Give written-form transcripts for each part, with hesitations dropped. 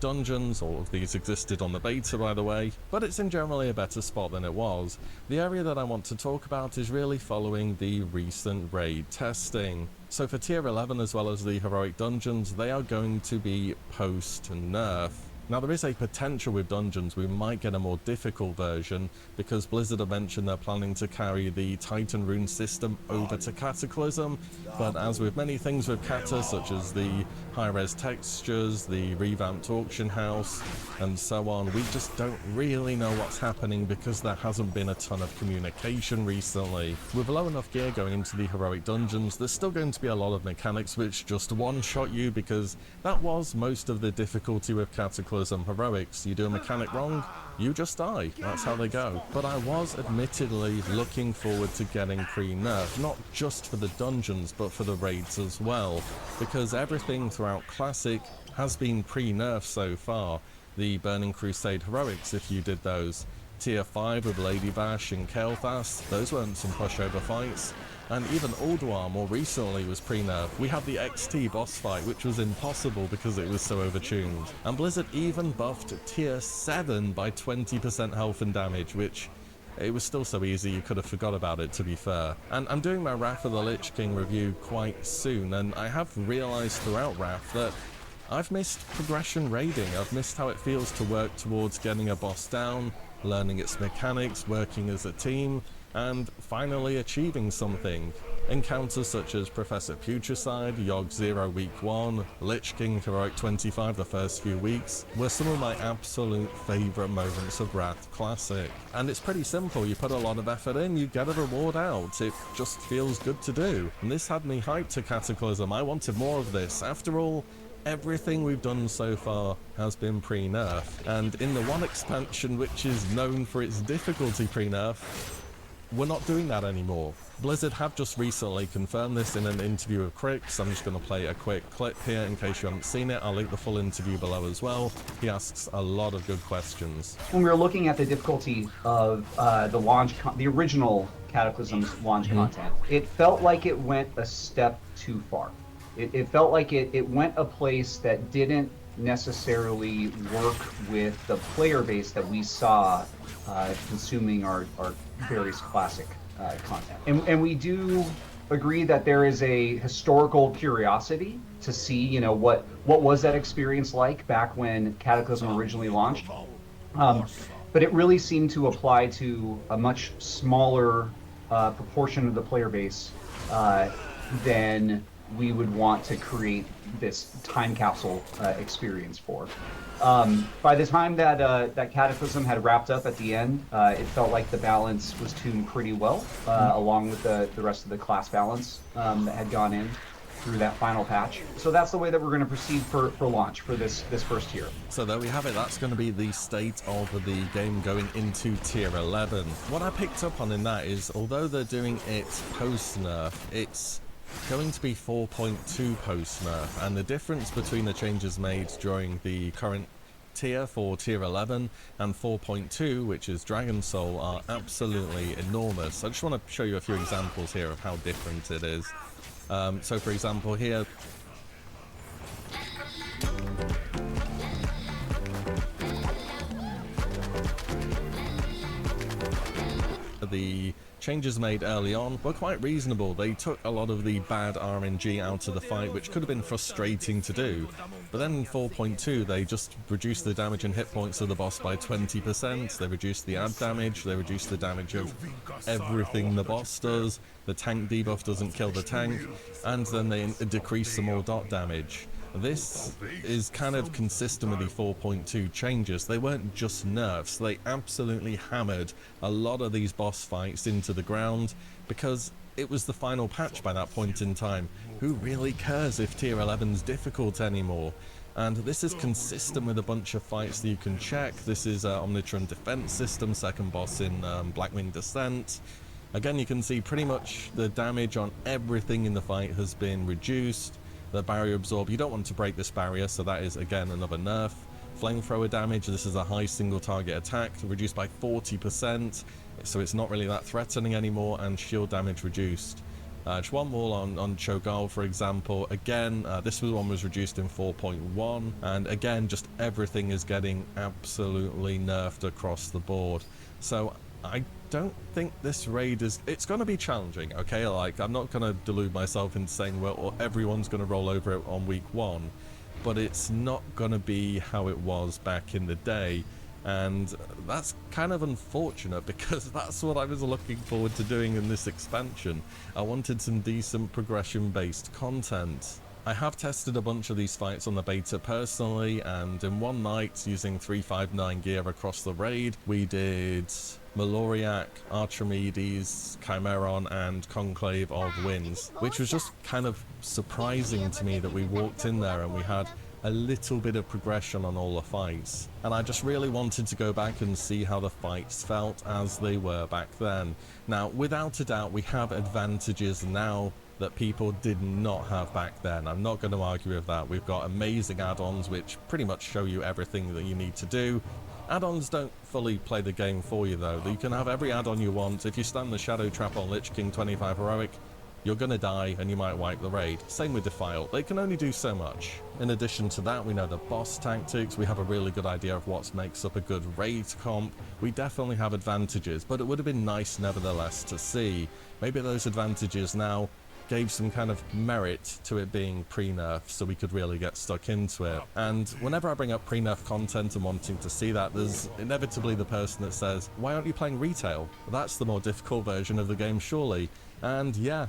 dungeons. All of these existed on the beta, by the way, but it's in generally a better spot than it was. The area that I want to talk about is really following the recent raid testing. So for tier 11 as well as the heroic dungeons, they are going to be post-nerf. Now there is a potential with dungeons we might get a more difficult version, because Blizzard have mentioned they're planning to carry the Titan rune system over to Cataclysm, but as with many things with Cata, such as the high-res textures, the revamped auction house, and so on, we just don't really know what's happening because there hasn't been a ton of communication recently. With low enough gear going into the heroic dungeons, there's still going to be a lot of mechanics which just one-shot you, because that was most of the difficulty with Cataclysm heroics. You do a mechanic wrong, you just die. That's how they go. But I was admittedly looking forward to getting pre-nerf, not just for the dungeons, but for the raids as well, because everything throughout Classic has been pre-nerf so far. The Burning Crusade heroics, if you did those. Tier 5 with Lady Vash and Kael'thas, those weren't some pushover fights. And even Ulduar more recently was pre-nerf. We had the XT boss fight, which was impossible because it was so overtuned. And Blizzard even buffed tier 7 by 20% health and damage, which it was still so easy you could have forgot about it, to be fair. And I'm doing my Wrath of the Lich King review quite soon, and I have realized throughout Wrath that I've missed progression raiding. I've missed how it feels to work towards getting a boss down, learning its mechanics, working as a team, and finally achieving something. Encounters such as Professor Putricide, Yogg 0 week 1, Lich King Heroic 25 the first few weeks were some of my absolute favourite moments of Wrath Classic. And it's pretty simple, you put a lot of effort in, you get a reward out, it just feels good to do. And this had me hyped to Cataclysm. I wanted more of this. After all, everything we've done so far has been pre-nerf, and in the one expansion which is known for its difficulty pre-nerf, we're not doing that anymore. Blizzard have just recently confirmed this in an interview with Crix. I'm just going to play a quick clip here in case you haven't seen it. I'll link the full interview below as well. He asks a lot of good questions. When we were looking at the difficulty of the original Cataclysm's launch content, it felt like it went a step too far. It felt like it went a place that didn't necessarily work with the player base that we saw consuming our various classic content. And we do agree that there is a historical curiosity to see, you know, what was that experience like back when Cataclysm originally launched. But it really seemed to apply to a much smaller proportion of the player base than we would want to create this time capsule experience for. By the time that that Cataclysm had wrapped up at the end, it felt like the balance was tuned pretty well, along with the rest of the class balance that had gone in through that final patch. So that's the way that we're going to proceed for launch for this first tier. So there we have it. That's going to be the state of the game going into tier 11. What I picked up on in that is, although they're doing it post-nerf, it's going to be 4.2 post-nerf, and the difference between the changes made during the current tier for tier 11 and 4.2, which is Dragon Soul, are absolutely enormous. I just want to show you a few examples here of how different it is. So for example here, the changes made early on were quite reasonable. They took a lot of the bad RNG out of the fight, which could have been frustrating to do. But then in 4.2, they just reduced the damage and hit points of the boss by 20%. They reduced the ad damage, they reduced the damage of everything the boss does. The tank debuff doesn't kill the tank, and then they decrease some more dot damage. This is kind of consistent with the 4.2 changes. They weren't just nerfs, they absolutely hammered a lot of these boss fights into the ground, because it was the final patch by that point in time. Who really cares if tier 11's difficult anymore? And this is consistent with a bunch of fights that you can check. This is Omnitron Defense System, second boss in Blackwing Descent. Again, you can see pretty much the damage on everything in the fight has been reduced. The barrier absorb, you don't want to break this barrier, so that is again another nerf. Flamethrower damage, this is a high single target attack, reduced by 40%, so it's not really that threatening anymore, and shield damage reduced. Just one more on Cho'Gall, for example. Again, this one was reduced in 4.1, and again, just everything is getting absolutely nerfed across the board. So I don't think this raid it's going to be challenging, okay? Like, I'm not going to delude myself into saying, well, everyone's going to roll over it on week 1, but it's not going to be how it was back in the day. And that's kind of unfortunate, because that's what I was looking forward to doing in this expansion. I wanted some decent progression-based content. I have tested a bunch of these fights on the beta personally, and in one night, using 359 gear across the raid, we did Maloriak, Archimedes, Chimeron, and Conclave of Winds, which was just kind of surprising to me that we walked in there and we had a little bit of progression on all the fights, and I just really wanted to go back and see how the fights felt as they were back then. Now, without a doubt, we have advantages now that people did not have back then. I'm not going to argue with that. We've got amazing add-ons which pretty much show you everything that you need to do. Add-ons don't fully play the game for you though. You can have every add-on you want. If you stand the Shadow Trap on Lich King 25 Heroic, you're gonna die and you might wipe the raid. Same with Defile, they can only do so much. In addition to that, we know the boss tactics, we have a really good idea of what makes up a good raid comp. We definitely have advantages, but it would have been nice nevertheless to see. Maybe those advantages now gave some kind of merit to it being pre-nerf, so we could really get stuck into it. And whenever I bring up pre-nerf content and wanting to see that, there's inevitably the person that says, why aren't you playing retail? That's the more difficult version of the game, surely. And yeah,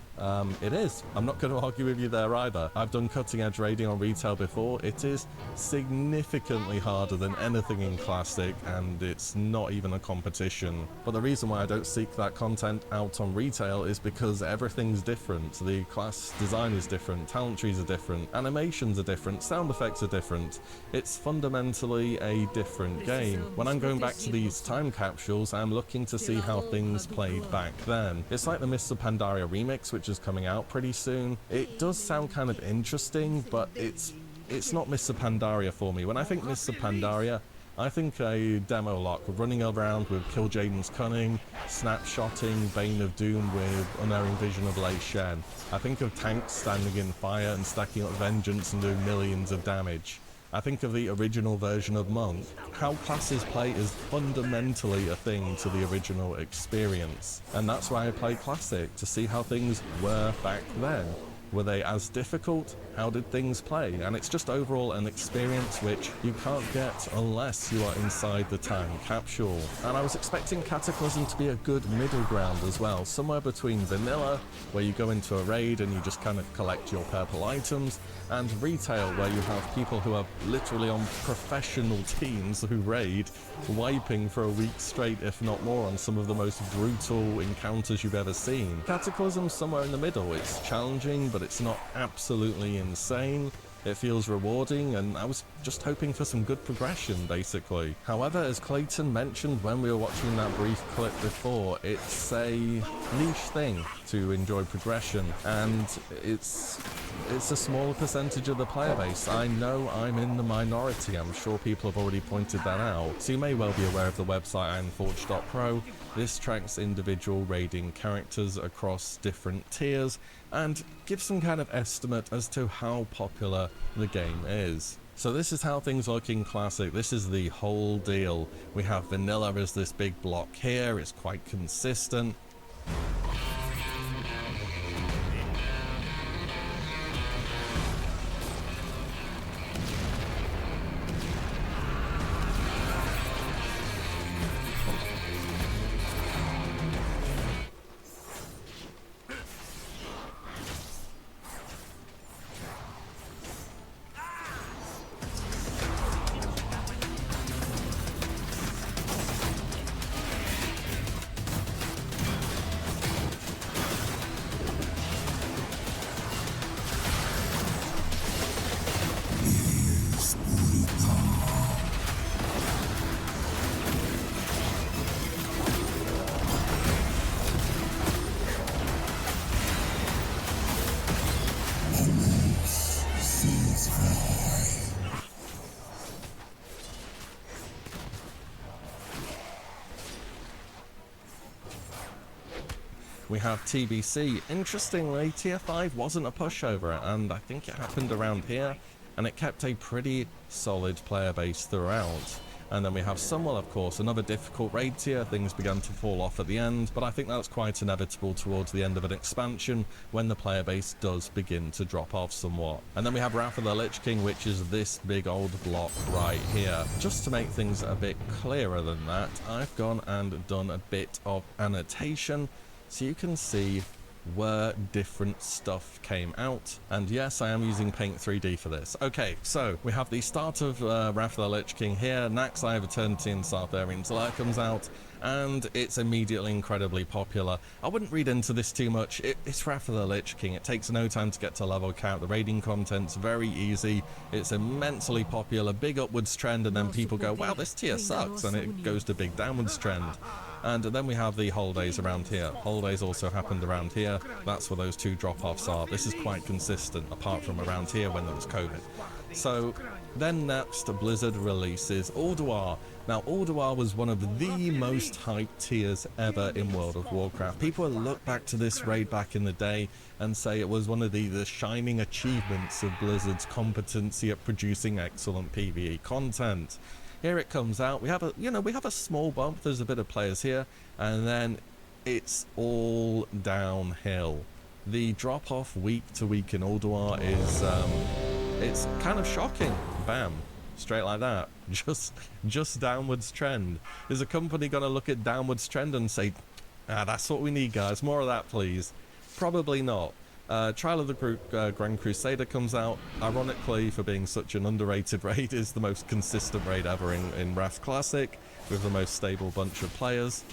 it is. I'm not going to argue with you there either. I've done cutting edge raiding on retail before. It is significantly harder than anything in Classic, and it's not even a competition. But the reason why I don't seek that content out on retail is because everything's different. The class design is different, talent trees are different, animations are different, sound effects are different. It's fundamentally a different game. When I'm going back to these time capsules, I'm looking to see how things played back then. It's like the Mists of Pandaria remix, which is coming out pretty soon. It does sound kind of interesting, but it's not Mists of Pandaria for me. When I think Mists of Pandaria, I think a demo lock running around with Kill Jaden's Cunning, snapshotting Bane of Doom with Unerring Vision of Lei Shen. I think of tanks standing in fire and stacking up Vengeance and doing millions of damage. I think of the original version of Monk. How classes play is fundamentally a thing to the original experience. And that's why I play Classic, to see how things were back then. Were they as difficult? How did things play? And it's just overall an experience which you can't get unless you are inside the time capsule. And I was expecting Cataclysm to be a good middle ground as well, somewhere between vanilla, where you go into a raid and you just kind of collect your purple items, and retail, where you have people who are literally on professional teams who raid, wiping for a week straight, if not more, on some of the most brutal encounters you've ever seen. Cataclysm's somewhere in the middle. It's challenging, but it's not absolutely insane. It feels rewarding, and I was just hoping for some good progression, basically. However, as Clayton mentioned when we were watching that brief clip before, it's a niche thing to enjoy progression, and it's a smaller percentage of the player base. I know I'm in the minority, I'm sure people have already pointed that out. So you may well be aware of the website Ironforge.pro. This tracks individual raiding characters across different tiers and gives some kind of estimate as to how popular the game is. So this is how things look in Classic. This is the whole deal. We have vanilla as this big block here. It's quite consistent. we have TBC. Interestingly, Tier 5 wasn't a pushover, and I think it happened around here, and it kept a pretty solid player base throughout. And then we have Sunwell, of course, another difficult raid tier. Things began to fall off at the end, but I think that's quite inevitable towards the end of an expansion when the player base does begin to drop off somewhat. And then we have Wrath of the Lich King, which is this big old block right here. Just to make things a bit clearer than that, I've gone and done a bit of annotation so you can see where different stuff came out. And yes, I am using Paint 3D for this. Okay, so we have the start of Wrath of the Lich King here. Naxx Eye of Eternity and Sartharian's Lair comes out, and it's immediately incredibly popular. I wouldn't read into this too much. It's Wrath of the Lich King. It takes no time to get to level count. The raiding content's very easy. It's immensely popular, big upwards trend, and then people go, wow, this tier sucks, and it goes to big downwards trend. And then we have the holidays around here. Holidays also happened around here. That's where those two drop-offs are. This is quite consistent, apart from around here when there was COVID. So then next, Blizzard releases Ulduar. Now, Ulduar was one of the most hyped tiers ever in World of Warcraft. People look back to this raid back in the day and say it was one of the shining achievements of Blizzard's competency at producing excellent PvE content. Here it comes out. We have a small bump. There's a bit of players here, and then it's all downhill. The drop off week to week in Ulduar is it's kind of shocking. Bam, straight like that. Just downwards trend. Is a company gonna look at downwards trend and say, that's what we need, guys, more of that please? Probably not. Trial of the Grand Crusader comes out. Ironically, for being such an underrated raid, is the most consistent raid ever in Wrath Classic, with the most stable bunch of players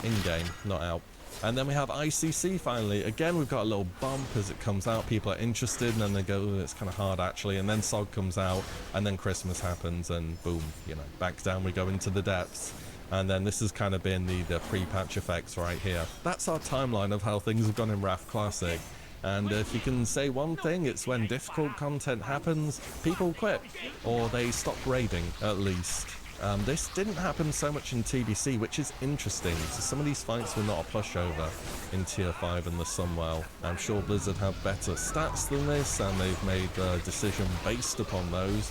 in-game, not out. And then we have ICC finally. Again, we've got a little bump as it comes out. People are interested, and then they go, oh, it's kind of hard actually. And then SOG comes out, and then Christmas happens, and boom, back down we go into the depths. And then this has kind of been the pre-patch effects right here. That's our timeline of how things have gone in Wrath Classic. And if you can say one thing, it's when difficult content happens, people quit, or they stop raiding, at least. This didn't happen so much in TBC, which is interesting. So some of these fights were not a pushover in Tier 5 and the Sunwell. I'm sure Blizzard have better stats than this, and they've made a decision based upon those.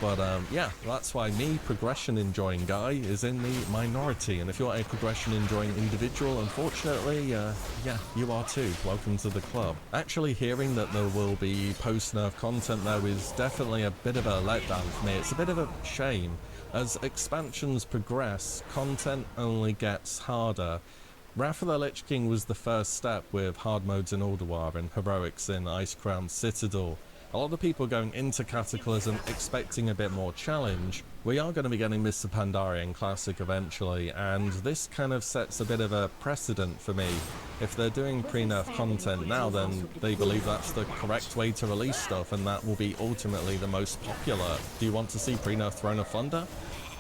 But yeah, that's why me, progression enjoying guy, is in the minority. And if you're a progression enjoying individual, unfortunately, yeah, you are too. Welcome to the club. Actually hearing that there will be post-nerf content though is definitely a bit of a letdown for me. It's a bit of a shame. As expansions progress, content only gets harder. Wrath of the Lich King was the first step with hard modes in Ulduar and heroics in Icecrown Citadel. A lot of people going into Cataclysm expecting a bit more challenge. We are going to be getting Mr. Pandarian Classic eventually, and this kind of sets a bit of a precedent for me. If they're doing pre-nerf content now, then they believe that's the correct way to release stuff, and that will be ultimately the most popular. Do you want to see pre-nerf Throne of Thunder?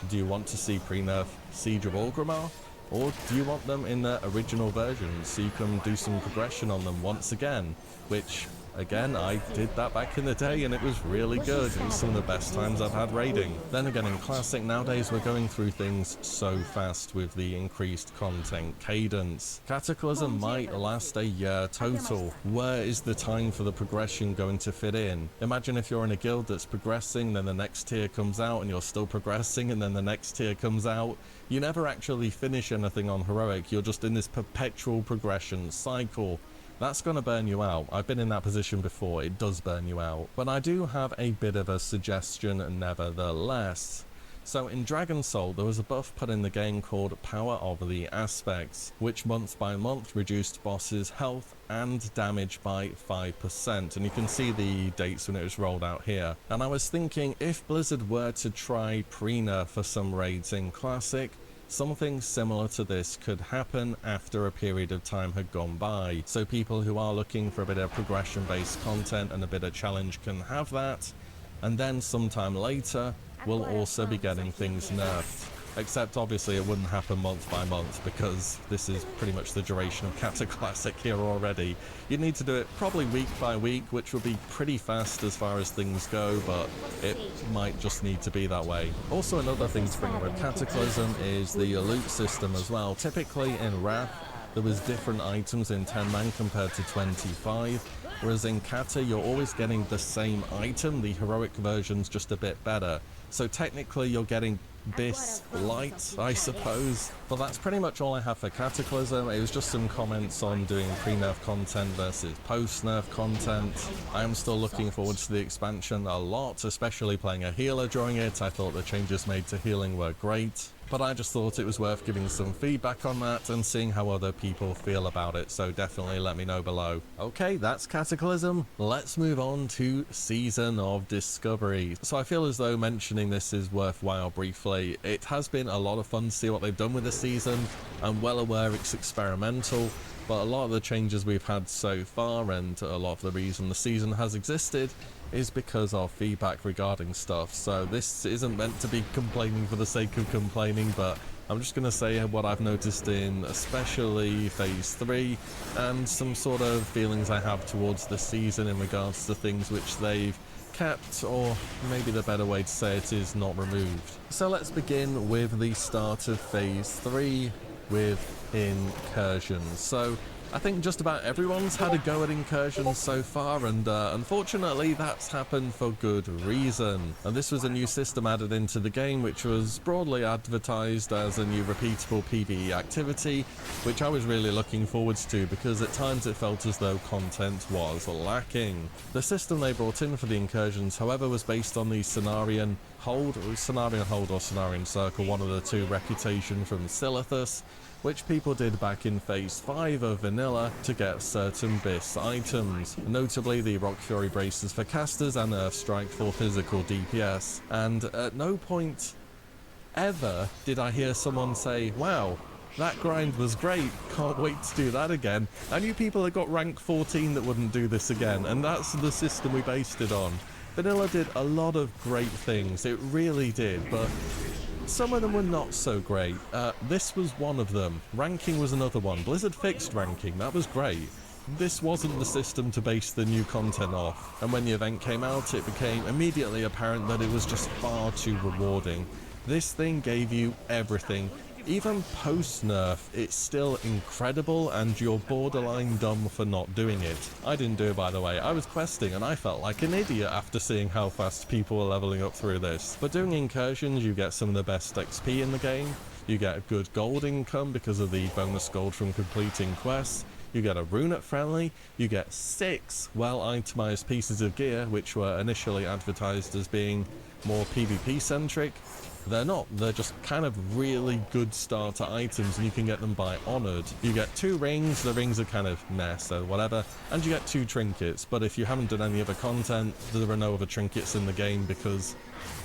Do you want to see pre-nerf Siege of Orgrimmar? Or do you want them in their original versions so you can do some progression on them once again? Which, again, I did that back in the day and it was really good. It was some of the best times I've had raiding. Then again, in Classic nowadays we're going through things so fast with the increased content cadence. Cataclysm might last a year total. Where is the time for the progression going to fit in? Imagine if you're in a guild that's progressing, then the next tier comes out and you're still progressing, and then the next tier comes out. You never actually finish anything on Heroic, you're just in this perpetual progression cycle. That's going to burn you out. I've been in that position before. It does burn you out. But I do have a bit of a suggestion nevertheless. So in Dragon Soul, there was a buff put in the game called Power of the Aspects, which month by month reduced bosses' health and damage by 5%. And you can see the dates when it was rolled out here. And I was thinking, if Blizzard were to try pre-nerf for some raids in Classic, something similar to this could happen after a period of time had gone by. So people who are looking for a bit of progression-based content and a bit of challenge can have that. And then sometime later, we'll also be getting things nerfed. Except obviously it wouldn't happen month by month, because this is pretty much the duration of Cataclysmic here already. You'd need to do it probably week by week, which would be pretty fast as far as things go, but it might just need to be that way. Also, another thing to bring up with Cataclysm is the loot system as well. Typically in Wrath, there was different items in 10-man compared to 25, whereas in Kata you're always getting the same item, the heroic version's just a bit better. So technically you're getting this light, I suppose. But that's pretty much all I have for Cataclysm. It was just some comments on doing pre-nerf content versus post-nerf content. I am still looking forward to the expansion a lot, especially playing a healer during it. I thought the changes made to healing were great. But I just thought it was worth giving some feedback on that and seeing how other people feel about it, so definitely let me know below. Okay, that's Cataclysm. Let's move on to Season of Discovery. So I feel as though mentioning this is worthwhile briefly. It has been a lot of fun to see what they've done with the season. I'm well aware it's experimental, but a lot of the changes we've had so far and a lot of the reason the season has existed is because of feedback regarding stuff. So this isn't meant to be complaining for the sake of complaining, but I'm just going to say what I've noticed in especially Phase 3 and some sort of feelings I have towards the season in regards to things which they've kept, or maybe the better way to say it is not removed. So let's begin with the start of Phase 3 with incursions. So I think just about everyone's had a go at incursions so far, and unfortunately that's happened for good reason. And this was a new system added into the game which was broadly advertised as a new repeatable PvE activity, which I was really looking forwards to because at times it felt as though content was lacking. The system they brought in for the incursions, however, was based on the Cenarian Hold or Cenarian Circle, one of the two, reputation from Silithus, which people did back in Phase 5 of Vanilla to get certain BIS items, notably the Rock Fury Braces for casters and Earth Strike for physical DPS. And at no point ever did I hear someone say, wow, that grind was great, can't wait to do that again. I knew people that got rank 14 that wouldn't do this again, and that's the system we based it on. Vanilla did a lot of great things, it really did, but some of them were not so great. This was one of them. Ranking was another one. Blizzard fixed ranking, that was great. This wasn't the system to base the new content off, and when the event came out it became immediately apparent that it was just far too rewarding. This thing gave you everything. Even post-nerf, it's still incredible and you're borderline dumb for not doing it. I didn't do it, by the way. I was questing and I felt like an idiot after seeing how fast people were leveling up through this. But doing incursions, you get some of the best XP in the game, you get a good gold income because of the bonus gold from completing quests, you get a rune friendly, you get 6 well-itemized pieces of gear, which were initially advertised as being more PvP centric. They're not, they're just kind of really good starter items and you can get them by Honored. You get 2 rings, the rings are kind of meh, so whatever, and you get 2 trinkets, but if you haven't done any other content, there are no other trinkets in the game because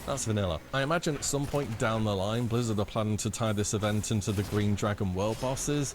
that's vanilla. I imagine at some point down the line Blizzard are planning to tie this event into the Green Dragon World bosses,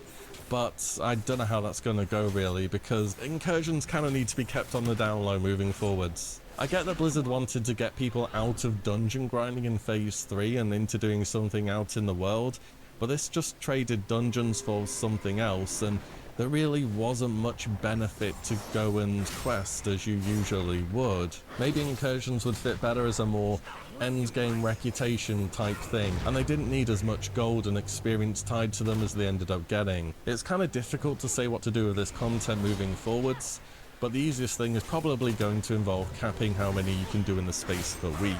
but I don't know how that's going to go really, because incursions kind of need to be kept on the down low moving forwards. I get that Blizzard wanted to get people out of dungeon grinding in Phase 3 and into doing something out in the world, but this just traded dungeons for something else, and there really wasn't much benefit to go and quest as you usually would. Maybe incursions would fit better as a more endgame reputation type thing, and they didn't need as much gold and experience tied to them as they ended up getting. It's kind of difficult to say what to do with this content moving forwards, but the easiest thing is probably going to involve capping how many you can do in the space of a week,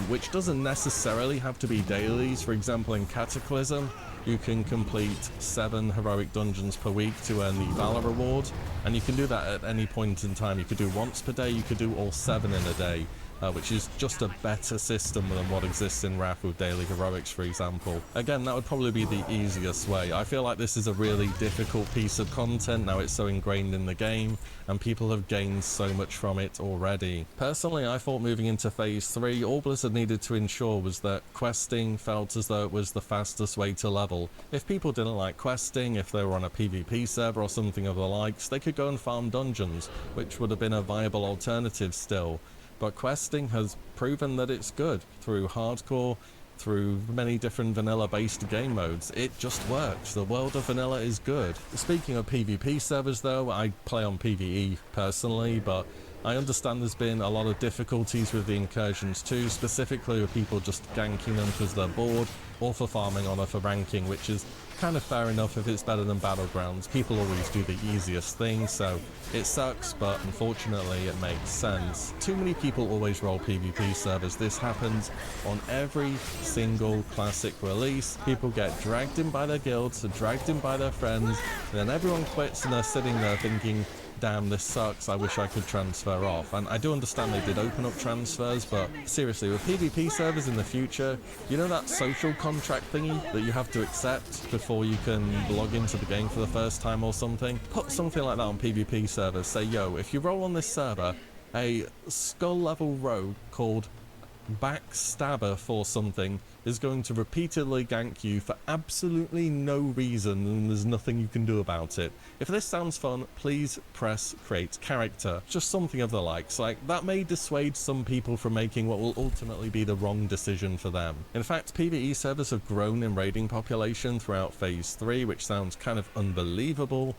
which doesn't necessarily have to be dailies. For example, in Cataclysm, you can complete 7 heroic dungeons per week to earn the Valor reward, and you can do that at any point in time. You could do once per day, you could do all 7 in a day. Which is just a better system than what exists in Wrath with daily heroics, for example. Again, that would probably be the easiest way. I feel like this is a really difficult piece of content, now it's so ingrained in the game, and people have gained so much from it already. Personally, I thought moving into Phase 3, all Blizzard needed to ensure was that questing felt as though it was the fastest way to level. If people didn't like questing, if they were on a PvP server or something of the likes, they could go and farm dungeons, which would have been a viable alternative still. But questing has proven that it's good through hardcore, through many different vanilla-based game modes. It just works. The world of vanilla is good. Speaking of PvP servers though, I play on PvE personally, but I understand there's been a lot of difficulties with the incursions too, specifically with people just ganking them because they're bored, or for farming on or for ranking, which is kind of fair enough if it's better than Battlegrounds. People always do the easiest thing, so it sucks, but unfortunately it makes sense. Too many people always roll PvP servers. This happens on every single classic release. People get dragged in by their guilds, dragged in by their friends, and then everyone quits and they're sitting there thinking, damn, this sucks, I wish I could transfer off. And I do understand they did open up transfers, but seriously, with PvP servers in the future, you know that social contract thingy that you have to accept before you can log into the game for the first time or something? Put something like that on PvP servers. Say, yo, if you roll on this server, a skull level rogue called Backstabber for something is going to repeatedly gank you for absolutely no reason, and there's nothing you can do about it. If this sounds fun, please press create character. Just something of the likes. Like, that may dissuade some people from making what will ultimately be the wrong decision for them. In fact, PvE servers have grown in raiding population throughout Phase 3, which sounds kind of unbelievable.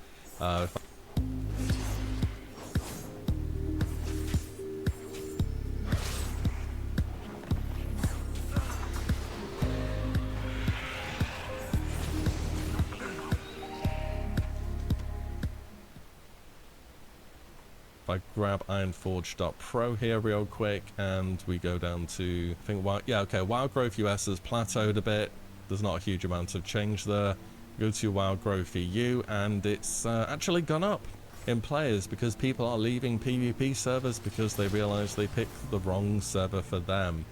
If I grab ironforge.pro here real quick and we go down to, I think, Wildgrowth US has plateaued a bit. There's not a huge amount of change there. Go to Wildgrowth EU and it's actually gone up in players because people are leaving PvP servers because they realize they picked the wrong server for them.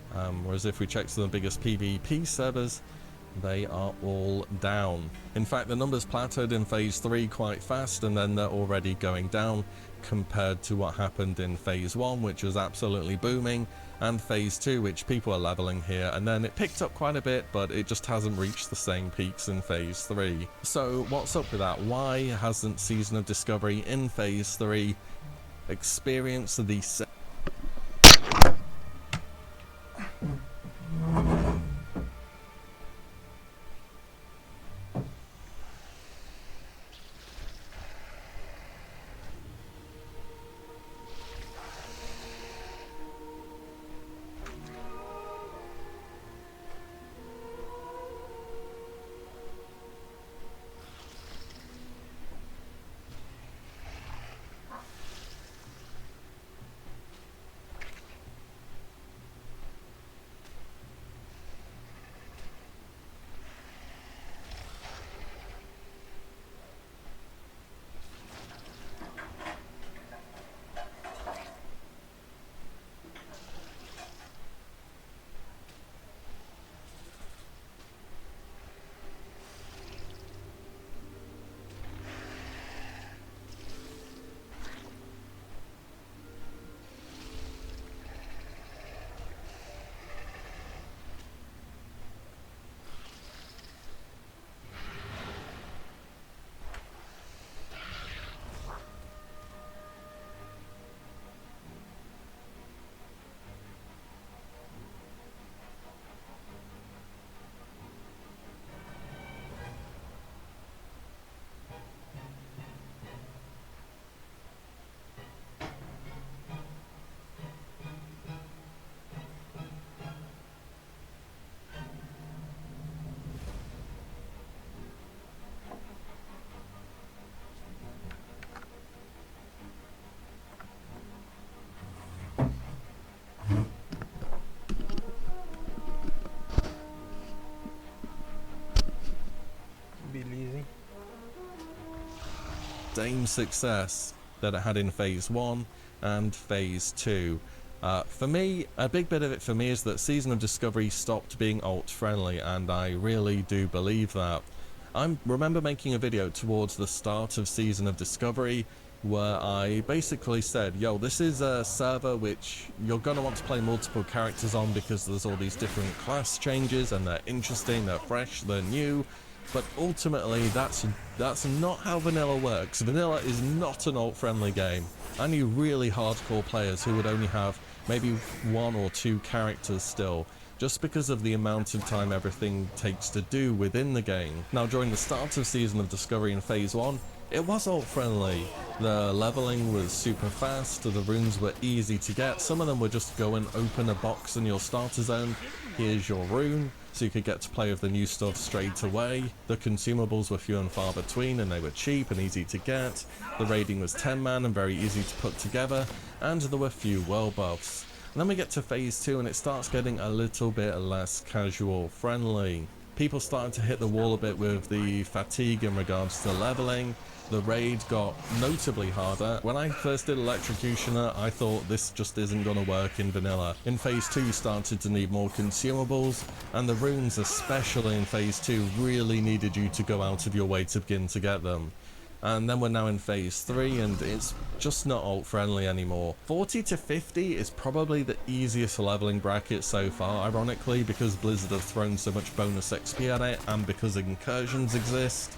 Whereas if we check some of the biggest PvP servers, they are all down. In fact, the numbers plateaued in Phase 3 quite fast, and then they're already going down compared to what happened in Phase 1, which was absolutely booming, and Phase 2, which people are leveling here, and then it picked up quite a bit, but it just hasn't reached the same peaks in Phase 3. So what's up with that? Why hasn't Season of Discovery in Phase 3 experienced the same? Same success that it had in Phase 1 and Phase 2. For me, a big bit of it for me is that Season of Discovery stopped being alt-friendly, and I really do believe that. I remember making a video towards the start of Season of Discovery where I basically said, yo, this is a server which you're going to want to play multiple characters on because there's all these different class changes and they're interesting, they're fresh, they're new. But ultimately, that's not how vanilla works. Vanilla is not an alt-friendly game. I knew really hardcore players who would only have maybe 1 or 2 characters still, just because of the amount of time everything takes to do within the game. Now, during the start of Season of Discovery in Phase 1, It was alt friendly. The leveling was super fast, the runes were easy to get. Some of them were just go and open a box in your starter zone, here's your rune, so you could get to play with the new stuff straight away. The consumables were few and far between and they were cheap and easy to get. The raiding was 10-man and very easy to put together, and there were few world buffs. And then we get to phase 2 and it starts getting a little bit less casual friendly. People started to hit the wall a bit with the fatigue in regards to leveling. The raid got notably harder. When I first did Electrocutioner, I thought this just isn't going to work in vanilla. In phase 2 you started to need more consumables, and the runes, especially in phase 2, really needed you to go out of your way to begin to get them. And then we're now in phase 3 and it's just not alt friendly anymore. 40 to 50 is probably the easiest leveling bracket so far, ironically, because Blizzard have thrown so much bonus XP at it and because incursions exist.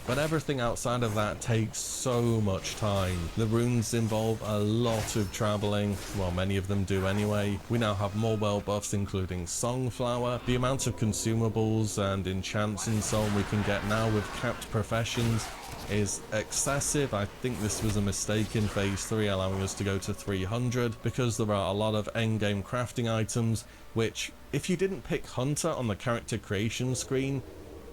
But everything outside of that takes so much time. The runes involve a lot of traveling, well, many of them do anyway. We now have more world buffs, including Songflower. The amount of consumables and enchants and so on we can get now with capped professions is excessive. I think this was a mistake in phase 3, allowing us to go to 300, because there are a lot of endgame crafting items, which, if you didn't pick Hunter on the character creation screen,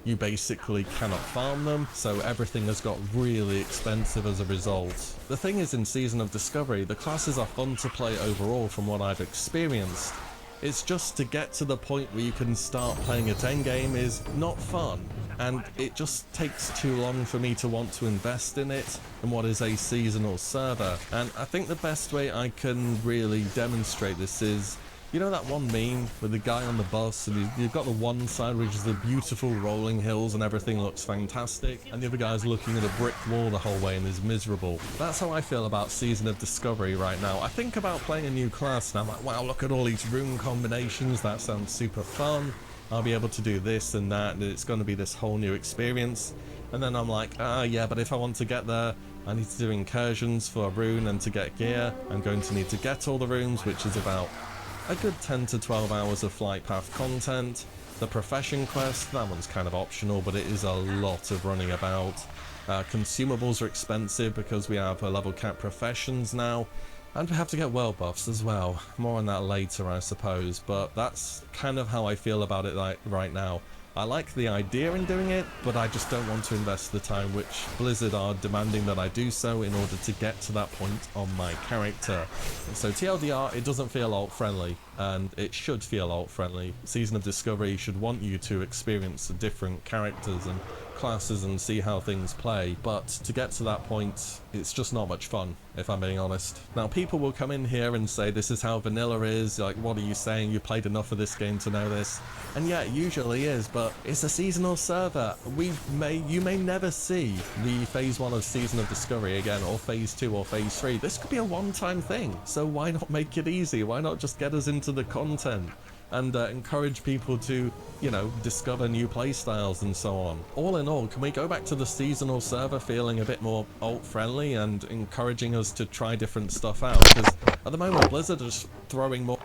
you basically cannot farm them, so everything has got really expensive as a result. The thing is, in Season of Discovery, the classes are fun to play overall from what I've experienced. It's just to get to the point where you can start playing at endgame is not fun, and it just takes too long for me to want to invest in it in what is a seasonal server. And I think the best way I can really demonstrate this is, you know that one meme with the guy on the bus and you've got the one side which is the beautiful rolling hills and everything looks fantastic, and the other guy's looking at a brick wall the whole way and is miserable. That's how I feel about Season of Discovery right now. I think about playing a new class and I'm like, wow, look at all these rune combinations, that sounds super fun. I'll be able to do this and that, and it's going to be this whole new experience. And then I'm like, yeah, but if I want to get there, I need to do incursions for a rune, and to get gear, I'm going to need to get all the runes, which is about a good 10 to 12 hours of flight path content. The profession quest, that one's kind of optional, but it is a lot of running about. Consumables are expensive because we have level cap professions now, and we have to get world buffs as well. More on that later, I suppose, but that's kind of how I feel about it right now. I like the idea in doing it, but I just don't want to invest the time which Blizzard are demanding that I do so in order to get to that point on my character. And so TLDR, it doesn't feel alt friendly, and it should feel alt friendly. Season of Discovery should want you to experience the different characters and classes and see how things play, but to get to that point, it's just not much fun, if I'm being honest. Now, people will come in here and say this is how vanilla is, like, what are you saying, you played enough of this game to know this? And yeah, it usually is, but it's a seasonal server. You may never see the phase 1 of Season of Discovery again, or phase 2 or phase 3. This could be a one-time thing, so why not make it easy? Why not just get us into the content and encourage people to, you know, discover new playstyles and so on. All in all, can we go back to the seasonal server feeling a bit more alt-friendly and encouraging us to try different stuff out? Because at the moment, Blizzard is throwing more...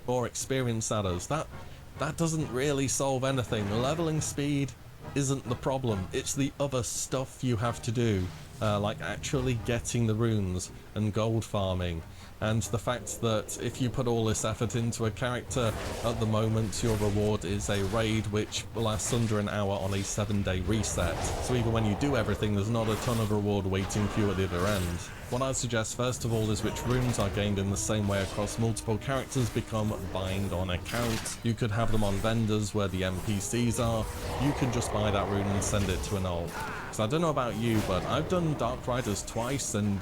more experience at us. That doesn't really solve anything. The leveling speed isn't the problem, it's the other stuff you have to do, like actually getting the runes and gold farming, and the fact that if you put all this effort into a character, at the moment your reward is a raid which lasts under an hour on a 7-day reset. So even when you do everything, there's not a ton of reward waiting for you at the other end. What I'd suggest first of all is which runes are gained in the same way across multiple characters become bind on account. You could have them on vendors where the NPCs are. You can just buy that rune and send it to an alt. So I don't know about you, but I've done Dark Riders twice and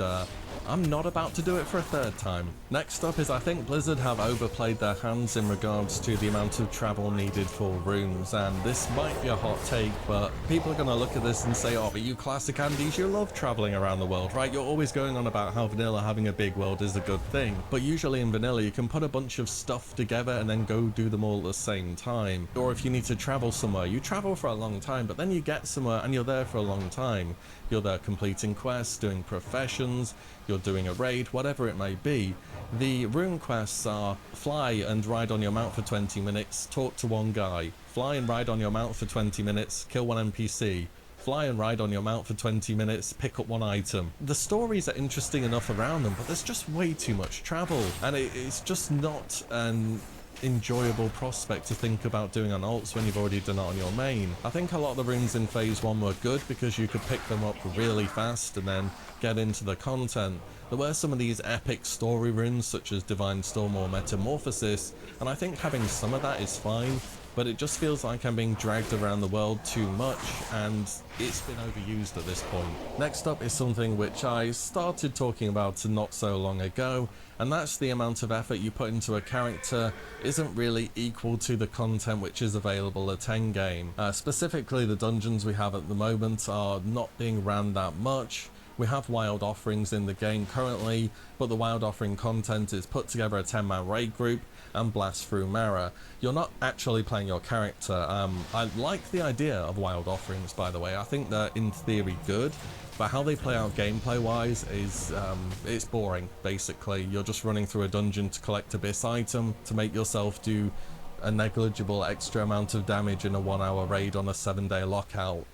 I'm not about to do it for a third time. Next up is I think Blizzard have overplayed their hands in regards to the amount of travel needed for runes, and this might be a hot take, but people are going to look at this and say, oh, but you classic Andes, you love traveling around the world, right? You're always going on about how vanilla having a big world is a good thing, but usually in vanilla you can put a bunch of stuff together and then go do them all at the same time. Or if you need to travel somewhere, you travel for a long time, but then you get somewhere and you're there for a long time. You're there completing quests, doing professions, you're doing a raid, whatever it may be. The rune quests are fly and ride on your mount for 20 minutes, talk to one guy. Fly and ride on your mount for 20 minutes, kill one NPC. Fly and ride on your mount for 20 minutes, pick up one item. The stories are interesting enough around them, but there's just way too much travel. And it's just not an enjoyable prospect to think about doing on alts when you've already done it on your main. I think a lot of the runes in phase 1 were good because you could pick them up really fast and then get into the content. There were some of these epic story runes such as Divine Storm or Metamorphosis, and I think having some of that is fine, but it just feels like I'm being dragged around the world too much and it's been overused at this point. Next up is something which I started talking about not so long ago, and that's the amount of effort you put into a character isn't really equal to the content which is available at endgame. Specifically, the dungeons we have at the moment are not being ran that much. We have wild offerings in the game currently, but the wild offering content is put together a 10-man raid group and blast through Mara. You're not actually playing your character. I like the idea of wild offerings, by the way. I think they're in theory good, but how they play out gameplay wise is it's boring. Basically, you're just running through a dungeon to collect abyss item to make yourself do a negligible extra amount of damage in a 1-hour raid on a 7-day lockout.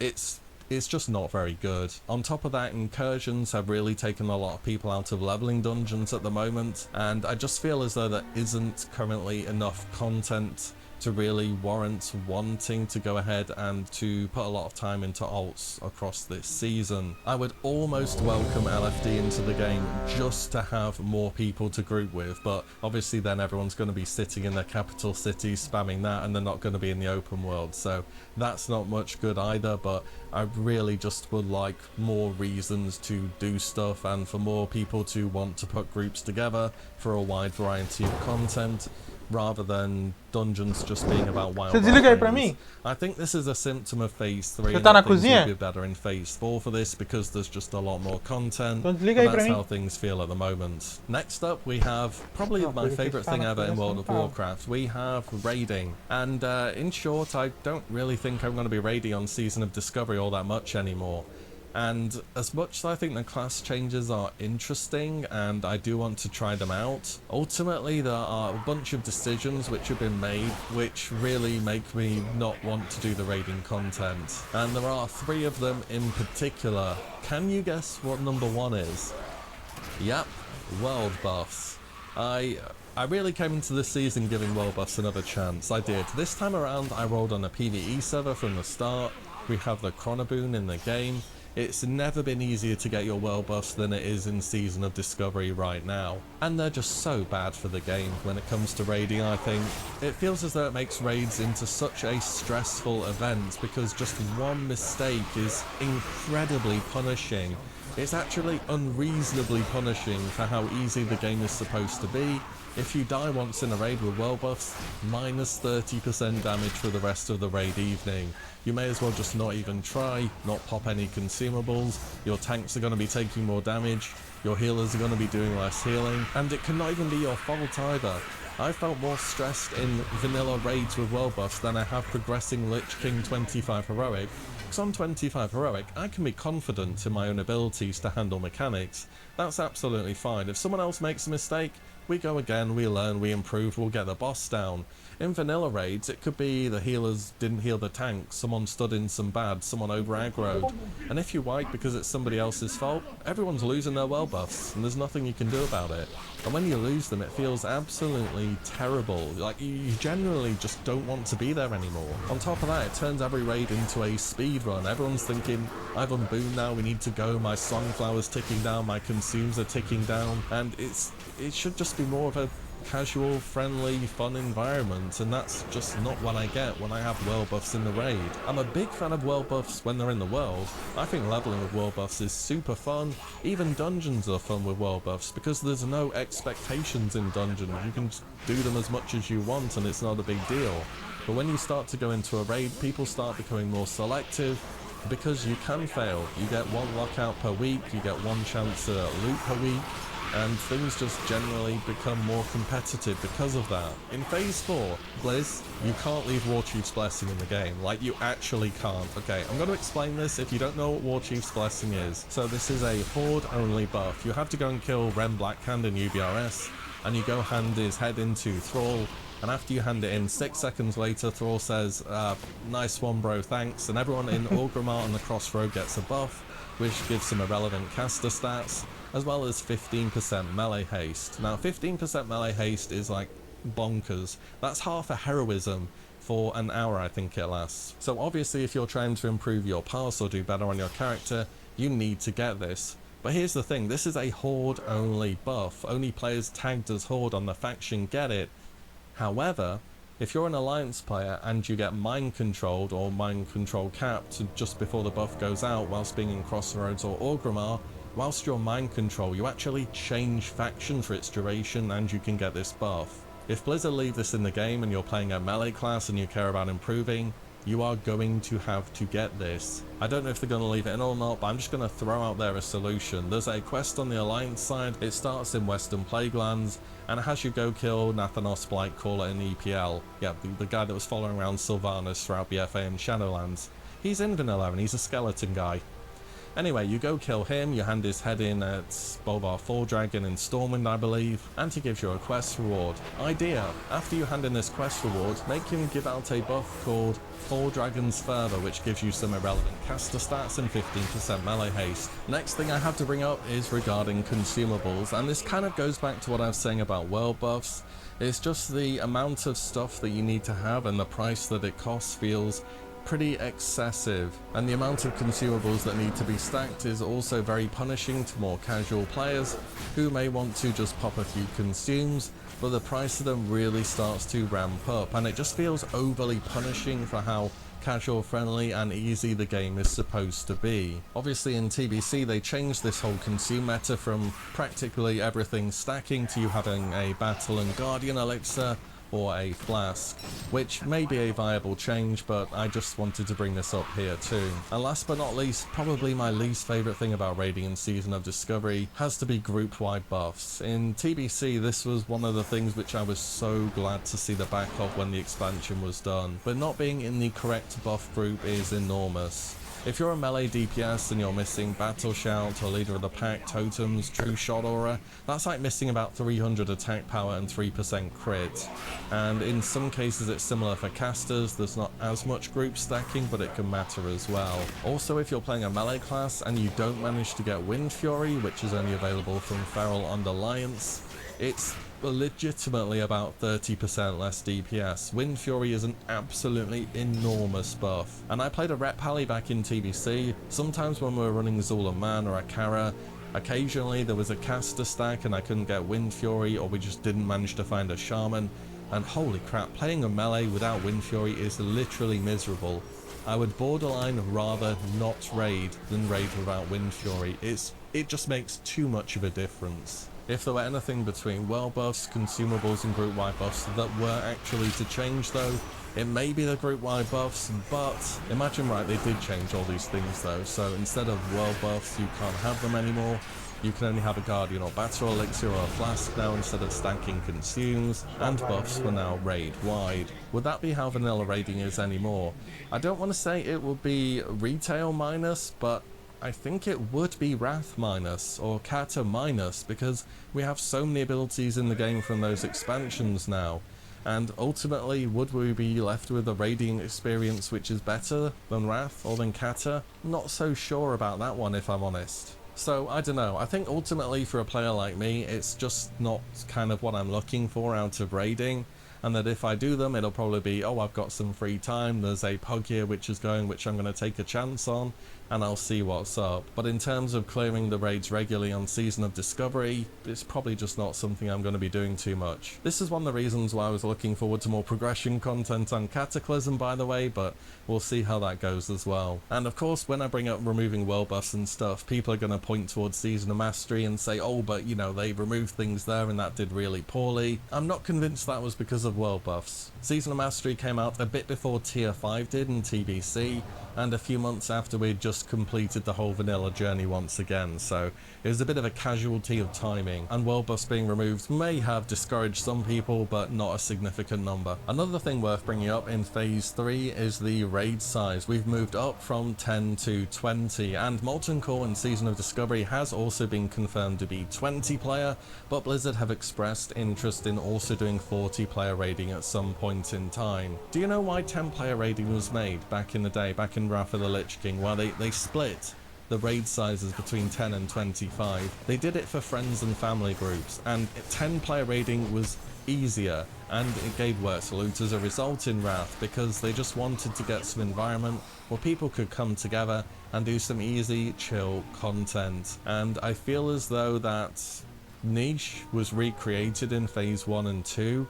It's just not very good. On top of that, incursions have really taken a lot of people out of leveling dungeons at the moment, and I just feel as though there isn't currently enough content to really warrant wanting to go ahead and to put a lot of time into alts across this season. I would almost welcome LFD into the game just to have more people to group with, but obviously then everyone's going to be sitting in their capital cities spamming that and they're not going to be in the open world, so that's not much good either. But I really just would like more reasons to do stuff and for more people to want to put groups together for a wide variety of content, rather than dungeons just being about wild Você desliga aí pra offerings. mim? I think this is a symptom of phase 3 Você and tá na that things cozinha? will be better in phase 4 for this because there's just a lot more content. Então desliga But aí pra that's mim. how things feel at the moment. Next up we have probably Não, my porque favourite está thing na ever in cozinha World of central. Warcraft. We have raiding, and in short, I don't really think I'm going to be raiding on Season of Discovery all that much anymore. And as much as I think the class changes are interesting and I do want to try them out, ultimately there are a bunch of decisions which have been made which really make me not want to do the raiding content. And there are 3 of them in particular. Can you guess what number 1 is? Yep, world buffs. I really came into this season giving world buffs another chance. I did. This time around I rolled on a PvE server from the start. We have the Chronoboon in the game. It's never been easier to get your world buffs than it is in Season of Discovery right now. And they're just so bad for the game when it comes to raiding, I think. It feels as though it makes raids into such a stressful event because just one mistake is incredibly punishing. It's actually unreasonably punishing for how easy the game is supposed to be. If you die once in a raid with world buffs, minus 30% damage for the rest of the raid evening. You may as well just not even try, not pop any consumables, your tanks are going to be taking more damage, your healers are going to be doing less healing, and it cannot even be your fault either. I felt more stressed in vanilla raids with world buffs than I have progressing Lich King 25 Heroic. Because on 25 Heroic, I can be confident in my own abilities to handle mechanics. That's absolutely fine. If someone else makes a mistake, we go again, we learn, we improve, we'll get the boss down. In vanilla raids, it could be the healers didn't heal the tank, someone stood in some bad, someone over aggroed. And if you wipe because it's somebody else's fault, everyone's losing their world buffs, and there's nothing you can do about it. and when you lose them it feels absolutely terrible. Like, you generally just don't want to be there anymore. On top of that, it turns every raid into a speed run. Everyone's thinking, I've unbooned now, we need to go, my sunflower's ticking down, my consumes are ticking down, and it should just be more of a casual, friendly, fun environment, and that's just not what I get when I have world buffs in the raid. I'm a big fan of world buffs when they're in the world. I think leveling with world buffs is super fun. Even dungeons are fun with world buffs because there's no expectations in dungeons. You can just do them as much as you want and it's not a big deal. But when you start to go into a raid, people start becoming more selective because you can fail. You get one lockout per week, you get one chance at loot per week, and things just generally become more competitive because of that. In Phase 4, Blizz, you can't leave Warchief's Blessing in the game. Like, you actually can't. Okay, I'm going to explain this if you don't know what Warchief's Blessing is. So this is a horde-only buff. You have to go and kill Ren Blackhand in UBRS, and you go hand his head into Thrall, and after you hand it in, 6 seconds later, Thrall says, nice one bro, thanks, and everyone in Orgrimmar and the Crossroad gets a buff, which gives some irrelevant caster stats, as well as 15% melee haste. Now 15% melee haste is like bonkers. That's half a heroism for an hour, I think it lasts. So obviously if you're trying to improve your pass or do better on your character, you need to get this. But here's the thing, this is a horde only buff. Only players tagged as horde on the faction get it. However, if you're an alliance player and you get mind controlled or mind control capped just before the buff goes out whilst being in Crossroads or Orgrimmar, whilst you're mind control, you actually change faction for its duration and you can get this buff. If Blizzard leave this in the game and you're playing a melee class and you care about improving, you are going to have to get this. I don't know if they're going to leave it in or not, but I'm just going to throw out there a solution. There's a quest on the Alliance side. It starts in Western Plaguelands, and it has you go kill Nathanos Blightcaller in EPL. Yeah, the guy that was following around Sylvanas throughout BFA and Shadowlands. He's in Vanilla and he's a skeleton guy. Anyway, you go kill him, you hand his head in at Bolvar 4 Dragon in Stormwind, I believe, and he gives you a quest reward. Idea: after you hand in this quest reward, make him give out a buff called 4 Dragons Further, which gives you some irrelevant caster stats and 15% melee haste. Next thing I have to bring up is regarding consumables, and this kind of goes back to what I was saying about world buffs. It's just the amount of stuff that you need to have and the price that it costs feels pretty excessive, and the amount of consumables that need to be stacked is also very punishing to more casual players who may want to just pop a few consumes, but the price of them really starts to ramp up, and it just feels overly punishing for how casual friendly and easy the game is supposed to be. Obviously in TBC they changed this whole consume meta from practically everything stacking to you having a battle and guardian elixir or a flask, which may be a viable change, but I just wanted to bring this up here too. And last but not least, probably my least favourite thing about raiding in Season of Discovery has to be group-wide buffs. In TBC this was one of the things which I was so glad to see the back of when the expansion was done, but not being in the correct buff group is enormous. If you're a melee DPS and you're missing Battle Shout or Leader of the Pack, Totems, True Shot Aura, that's like missing about 300 attack power and 3% crit. And in some cases it's similar for casters, there's not as much group stacking, but it can matter as well. Also, if you're playing a melee class and you don't manage to get Wind Fury, which is only available from Feral and Alliance, it's legitimately about 30% less DPS. Wind Fury is an absolutely enormous buff. And I played a Rep Pally back in TBC. Sometimes when we were running Zula Man or Akara, occasionally there was a caster stack and I couldn't get Wind Fury, or we just didn't manage to find a Shaman. And holy crap, playing a melee without Wind Fury is literally miserable. I would borderline rather not raid than raid without Wind Fury. It just makes too much of a difference. If there were anything between world buffs, consumables and group-wide buffs that were actually to change though, it may be the group-wide buffs, but imagine, right, they did change all these things though, so instead of world buffs you can't have them anymore, you can only have a guardian or battle elixir or a flask now instead of stacking consumes, and buffs were now raid-wide. Would that be how vanilla raiding is anymore? I don't want to say it would be retail minus, but I think it would be Wrath minus or Kata minus, because we have so many abilities in the game from those expansions now, and ultimately would we be left with a raiding experience which is better than Wrath or than Kata? Not so sure about that one if I'm honest. So I don't know, I think ultimately for a player like me, it's just not kind of what I'm looking for out of raiding, and that if I do them, it'll probably be, oh, I've got some free time, there's a pug here which is going, which I'm going to take a chance on, and I'll see what's up. But in terms of clearing the raids regularly on Season of Discovery, it's probably just not something I'm going to be doing too much. This is one of the reasons why I was looking forward to more progression content on Cataclysm, by the way, but we'll see how that goes as well. And of course, when I bring up removing world buffs and stuff, people are going to point towards Season of Mastery and say, oh, but you know, they removed things there and that did really poorly. I'm not convinced that was because of world buffs. Season of Mastery came out a bit before Tier 5 did in TBC, and a few months after we'd just completed the whole vanilla journey once again, so it was a bit of a casualty of timing, and world buffs being removed may have discouraged some people, but not a significant number. Another thing worth bringing up in Phase 3 is the raid size. We've moved up from 10 to 20, and Molten Core in Season of Discovery has also been confirmed to be 20 player, but Blizzard have expressed interest in also doing 40 player raiding at some point in time. Do you know why 10 player raiding was made back in the day, back in Wrath of the Lich King? Well, they split the raid sizes between 10 and 25. They did it for friends and family groups, and 10 player raiding was easier and it gave worse loot as a result in Wrath, because they just wanted to get some environment where people could come together and do some easy, chill content. And I feel as though that niche was recreated in Phase 1 and 2,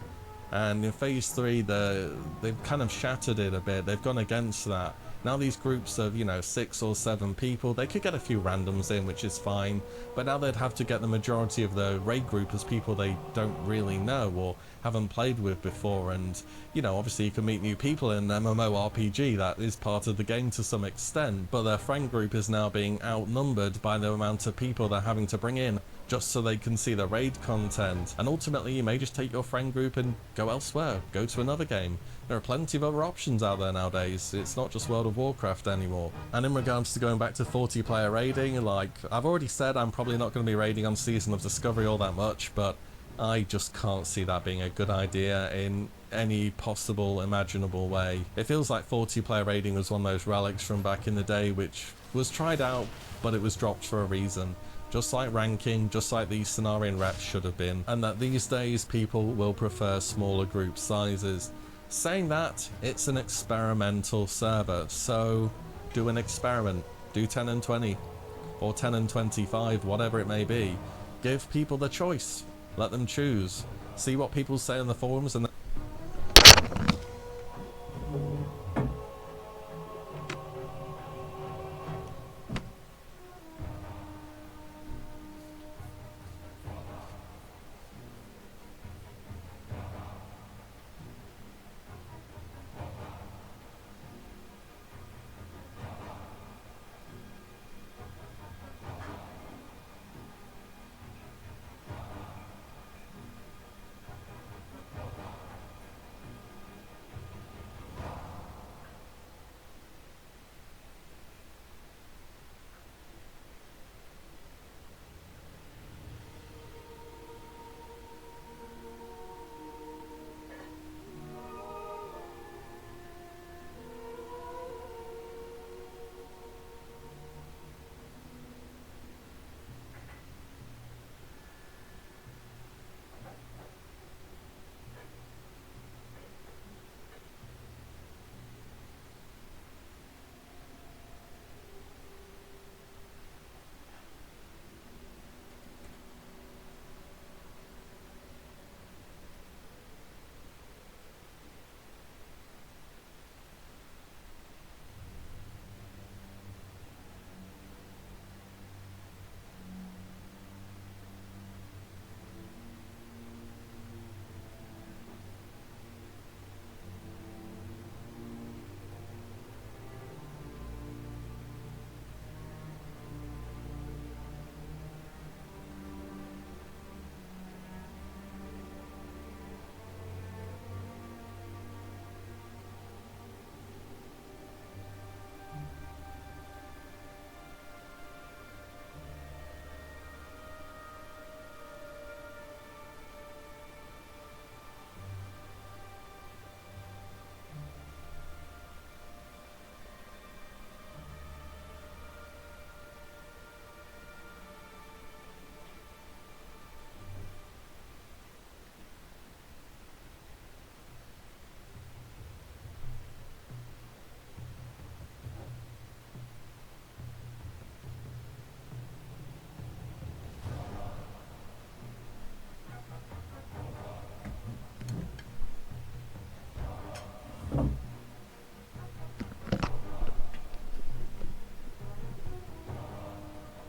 and in Phase 3 they've kind of shattered it a bit. They've gone against that. Now these groups of, 6 or 7 people, they could get a few randoms in, which is fine, but now they'd have to get the majority of the raid group as people they don't really know or haven't played with before. And obviously you can meet new people in MMORPG, that is part of the game to some extent, but their friend group is now being outnumbered by the amount of people they're having to bring in just so they can see the raid content. And ultimately you may just take your friend group and go elsewhere, go to another game. There are plenty of other options out there nowadays. It's not just World of Warcraft anymore. And in regards to going back to 40 player raiding, like I've already said, I'm probably not going to be raiding on Season of Discovery all that much, but I just can't see that being a good idea in any possible imaginable way. It feels like 40 player raiding was one of those relics from back in the day which was tried out, but it was dropped for a reason. Just like ranking, just like these Cenarian reps should have been, and that these days people will prefer smaller group sizes. Saying that, it's an experimental server, so do an experiment. Do 10 and 20, or 10 and 25, whatever it may be. Give people the choice. Let them choose. See what people say on the forums and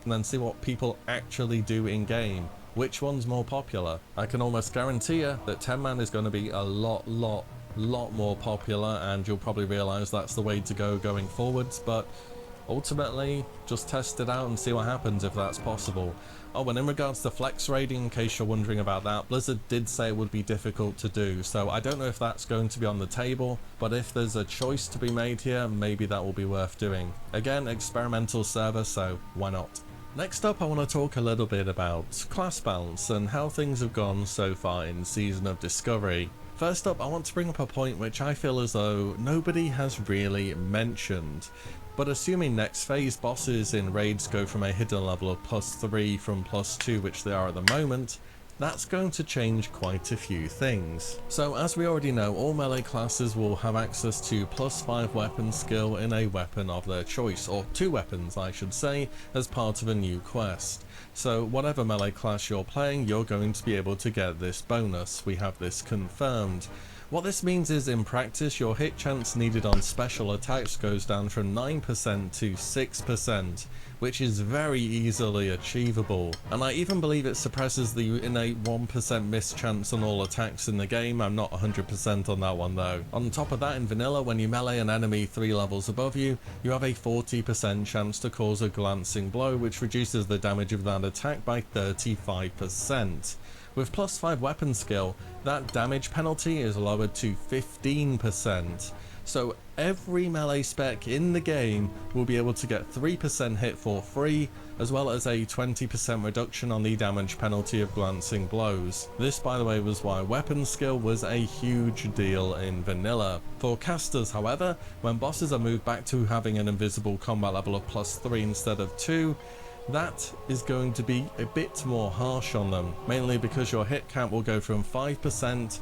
and then see what people actually do in game. Which one's more popular? I can almost guarantee you that 10-man is going to be a lot more popular, and you'll probably realize that's the way to go going forwards, but ultimately just test it out and see what happens if that's possible. Oh, and in regards to flex raiding, in case you're wondering about that, Blizzard did say it would be difficult to do, so I don't know if that's going to be on the table, but if there's a choice to be made here, maybe that will be worth doing. Again, experimental server, so why not? Next up, I want to talk a little bit about class balance and how things have gone so far in Season of Discovery. First up, I want to bring up a point which I feel as though nobody has really mentioned. But assuming next phase bosses in raids go from a hidden level of +3 from +2, which they are at the moment, that's going to change quite a few things. So as we already know, all melee classes will have access to +5 weapon skill in a weapon of their choice, or 2 weapons I should say, as part of a new quest. So whatever melee class you're playing, you're going to be able to get this bonus. We have this confirmed. What this means is, in practice, your hit chance needed on special attacks goes down from 9% to 6%, which is very easily achievable. And I even believe it suppresses the innate 1% miss chance on all attacks in the game. I'm not 100% on that one though. On top of that, in vanilla, when you melee an enemy 3 levels above you, you have a 40% chance to cause a glancing blow, which reduces the damage of that attack by 35%. With +5 weapon skill, that damage penalty is lowered to 15%. So every melee spec in the game will be able to get 3% hit for free, as well as a 20% reduction on the damage penalty of glancing blows. This, by the way, was why weapon skill was a huge deal in vanilla. For casters, however, when bosses are moved back to having an invisible combat level of +3 instead of 2, that is going to be a bit more harsh on them, mainly because your hit count will go from 5%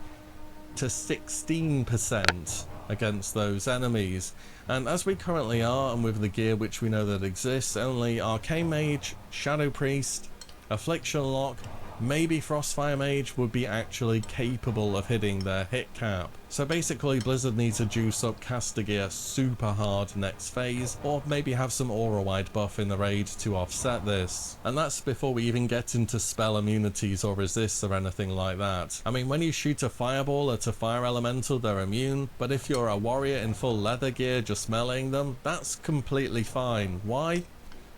to 16% against those enemies. And as we currently are, and with the gear which we know that exists, only Arcane Mage, Shadow Priest, Affliction Lock, maybe Frostfire Mage would be actually capable of hitting their hit cap. So basically Blizzard needs to juice up caster gear super hard next phase, or maybe have some aura wide buff in the raid to offset this. And that's before we even get into spell immunities or resists or anything like that. I mean, when you shoot a fireball at a fire elemental, they're immune, but if you're a warrior in full leather gear just meleeing them, that's completely fine. Why?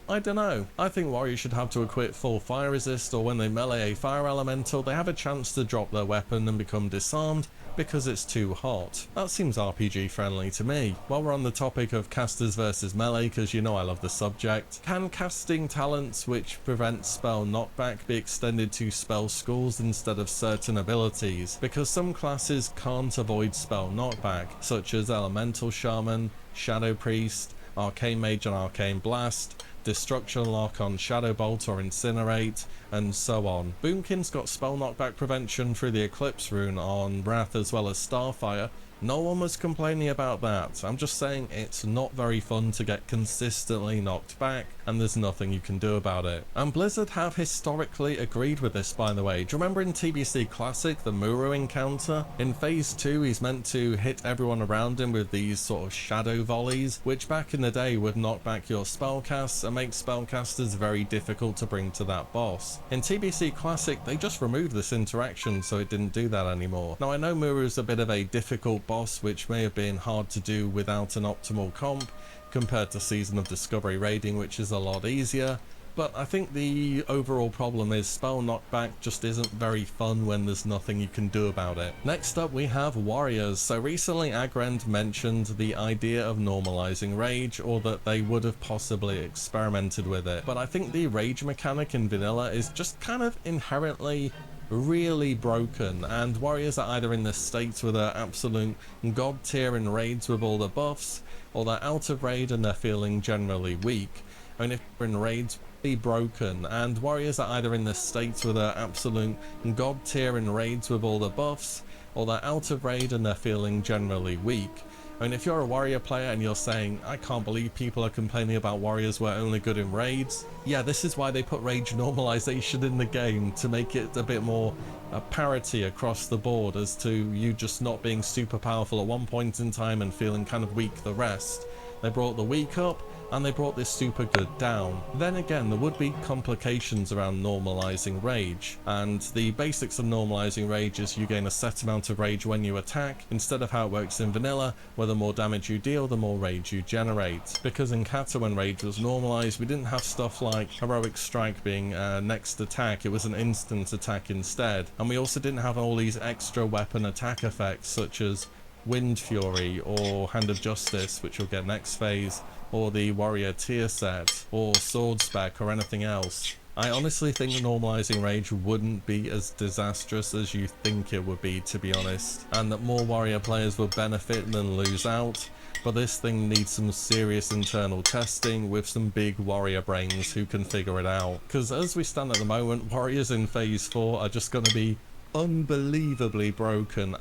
I don't know. I think warriors should have to equip full fire resist, or when they melee a fire elemental, they have a chance to drop their weapon and become disarmed because it's too hot. That seems RPG friendly to me. While we're on the topic of casters versus melee, because you know I love the subject, can casting talents which prevent spell knockback be extended to spell schools instead of certain abilities? Because some classes can't avoid spell knockback, such as Elemental Shaman, Shadow Priest, Arcane Mage and Arcane Blast, Destruction Lock on Shadow Bolt or Incinerate, and so on. Boomkin's got spell knockback prevention through the Eclipse rune on Wrath as well as Starfire. No one was complaining about that. I'm just saying it's not very fun to get consistently knocked back, and there's nothing you can do about it. And Blizzard have historically agreed with this, by the way. Do you remember in TBC Classic, the Muru encounter? In Phase 2, he's meant to hit everyone around him with these sort of shadow volleys, which back in the day would knock back your spellcasts and make spellcasters very difficult to bring to that boss. In TBC Classic, they just removed this interaction, so it didn't do that anymore. Now, I know Muru's a bit of a difficult boss, which may have been hard to do without an optimal comp, compared to Season of Discovery raiding, which is a lot easier, but I think the overall problem is spell knockback just isn't very fun when there's nothing you can do about it. Next up we have warriors. So recently Agrend mentioned the idea of normalizing rage, or that they would have possibly experimented with it, but I think the rage mechanic in vanilla is just kind of inherently really broken, and warriors are either in this state where they're absolute god tier in raids with all the buffs, or they're out of raid and they're feeling generally weak. I mean, if they're in raids, be broken, and warriors are either in this state where they're absolute god tier in raids with all the buffs, or they're out of raid and they're feeling generally weak. I mean, if you're a warrior player and you're saying, I can't believe people are complaining about warriors who are only good in raids, yeah, this is why they put rage normalization in the game, to make it a bit more parity across the board, as to you just not being super powerful at one point in time and feeling kind of weak the rest. They brought the weak up, and they brought this super good down. Then again, there would be complications around normalizing rage, and the basics of normalizing rage is you gain a set amount of rage when you attack, instead of how it works in vanilla, where the more damage you deal, the more rage you generate. Because in Kata, when rage was normalized, we didn't have stuff like heroic strike being next attack, it was an instant attack instead, and we also didn't have all these extra weapon attack effects such as Wind Fury or Hand of Justice, which you'll get next phase, or the Warrior tier set, or Sword Spec, or anything else. I honestly think normalizing rage wouldn't be as disastrous as you think it would be, to be honest, and that more Warrior players would benefit than lose out, but this thing needs some serious internal testing with some big Warrior brains who can figure it out, because as we stand at the moment, Warriors in Phase 4 are just going to be unbelievably broken.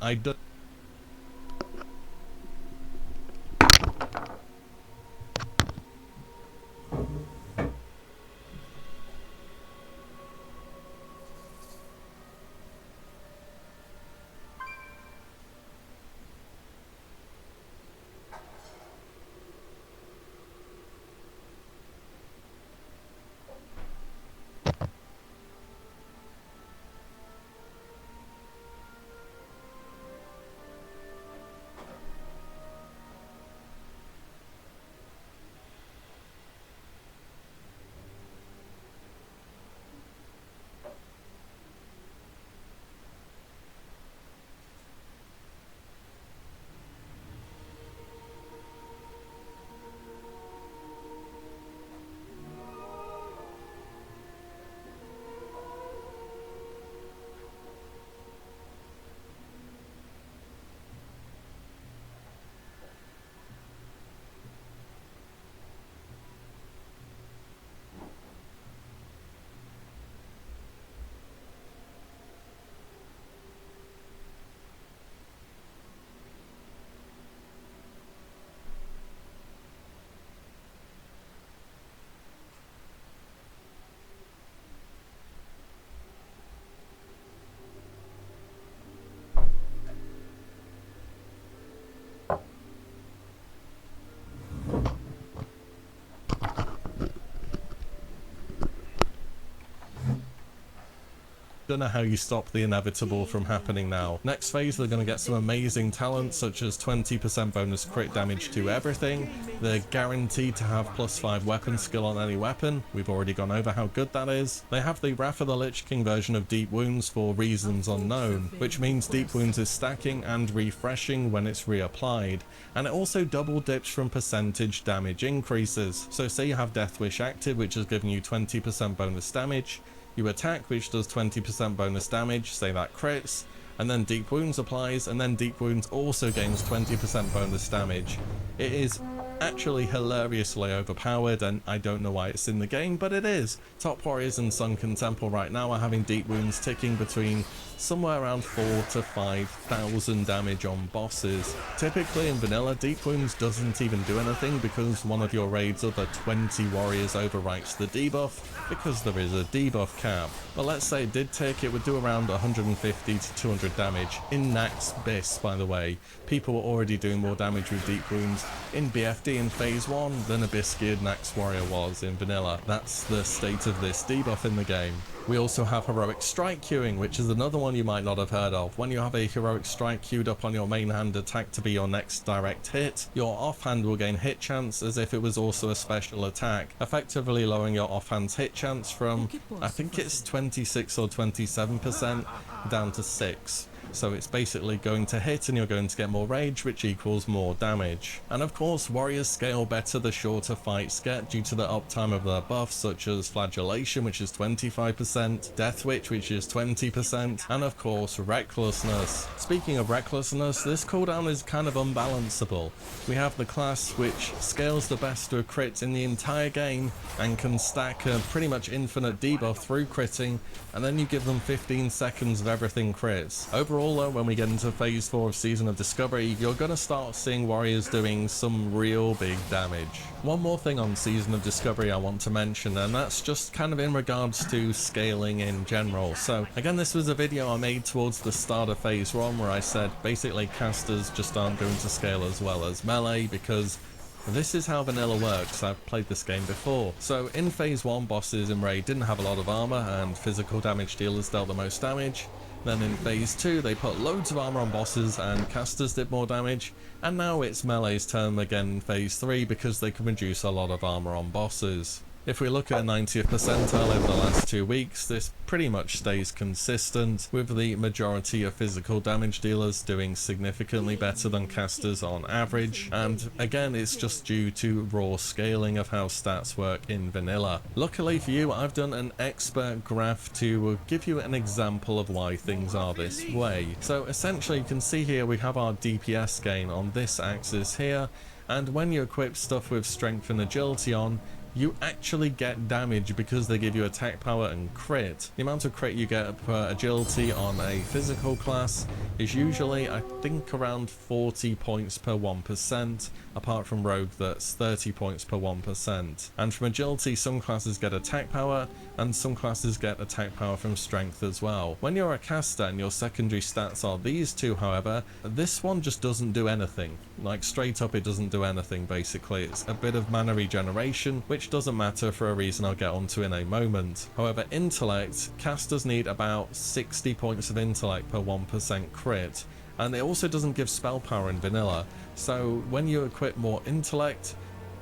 Don't know how you stop the inevitable from happening now. Next phase, they're going to get some amazing talents such as 20% bonus crit damage to everything. They're guaranteed to have +5 weapon skill on any weapon. We've already gone over how good that is. They have the Wrath of the Lich King version of Deep Wounds for reasons unknown, which means Deep Wounds is stacking and refreshing when it's reapplied. And it also double dips from percentage damage increases. So say you have Death Wish active, which is giving you 20% bonus damage. You attack, which does 20% bonus damage, say that crits, and then Deep Wounds applies, and then Deep Wounds also gains 20% bonus damage. It is actually hilariously overpowered, and I don't know why it's in the game, but it is. Top Warriors and Sunken Temple right now are having Deep Wounds ticking between somewhere around 4,000 to 5,000 damage on bosses. Typically in vanilla, Deep Wounds doesn't even do anything because one of your raid's other 20 warriors overwrites the debuff, because there is a debuff cap. But let's say it did tick, it would do around 150 to 200 damage. In Nax Bis, by the way, people were already doing more damage with Deep Wounds in BFD in Phase 1 than a Biscued Nax Warrior was in vanilla. That's the state of this debuff in the game. We also have Heroic Strike queuing, which is another one you might not have heard of. When you have a Heroic Strike queued up on your main hand attack to be your next direct hit, your offhand will gain hit chance as if it was also a special attack, effectively lowering your offhand's hit chance from, I think it's 26 or 27% down to 6. So it's basically going to hit and you're going to get more rage, which equals more damage. And of course, warriors scale better the shorter fights get due to the uptime of their buffs, such as Flagellation, which is 25%, Death Witch, which is 20%, and of course, Recklessness. Speaking of Recklessness, this cooldown is kind of unbalanceable. We have the class which scales the best to a crit in the entire game and can stack a pretty much infinite debuff through critting, and then you give them 15 seconds of everything crits. Overall though, when we get into Phase 4 of Season of Discovery, you're going to start seeing warriors doing some real big damage. One more thing on Season of Discovery I want to mention, and that's just kind of in regards to scaling in general. So again, this was a video I made towards the start of Phase 1 where I said basically casters just aren't going to scale as well as melee because This is how vanilla works. I've played this game before. So in phase 1, bosses in Raid didn't have a lot of armor and physical damage dealers dealt the most damage. Then in phase 2 they put loads of armor on bosses and casters did more damage, and now it's melee's turn again in phase 3 because they can reduce a lot of armor on bosses. If we look at a 90th percentile over the last 2 weeks, this pretty much stays consistent, with the majority of physical damage dealers doing significantly better than casters on average, and again it's just due to raw scaling of how stats work in vanilla. Luckily for you, I've done an expert graph to give you an example of why things are this way. So essentially you can see here we have our DPS gain on this axis here, and when you equip stuff with strength and agility on, you actually get damage because they give you attack power and crit. The amount of crit you get per agility on a physical class is usually, I think, around 40 points per 1%, apart from rogue that's 30 points per 1%. And from agility, some classes get attack power and some classes get attack power from strength as well. When you're a caster and your secondary stats are these two, however, this one just doesn't do anything. Like, straight up it doesn't do anything basically. It's a bit of mana regeneration, which doesn't matter for a reason I'll get onto in a moment. However, intellect, casters need about 60 points of intellect per 1% crit, and it also doesn't give spell power in vanilla. So when you equip more intellect,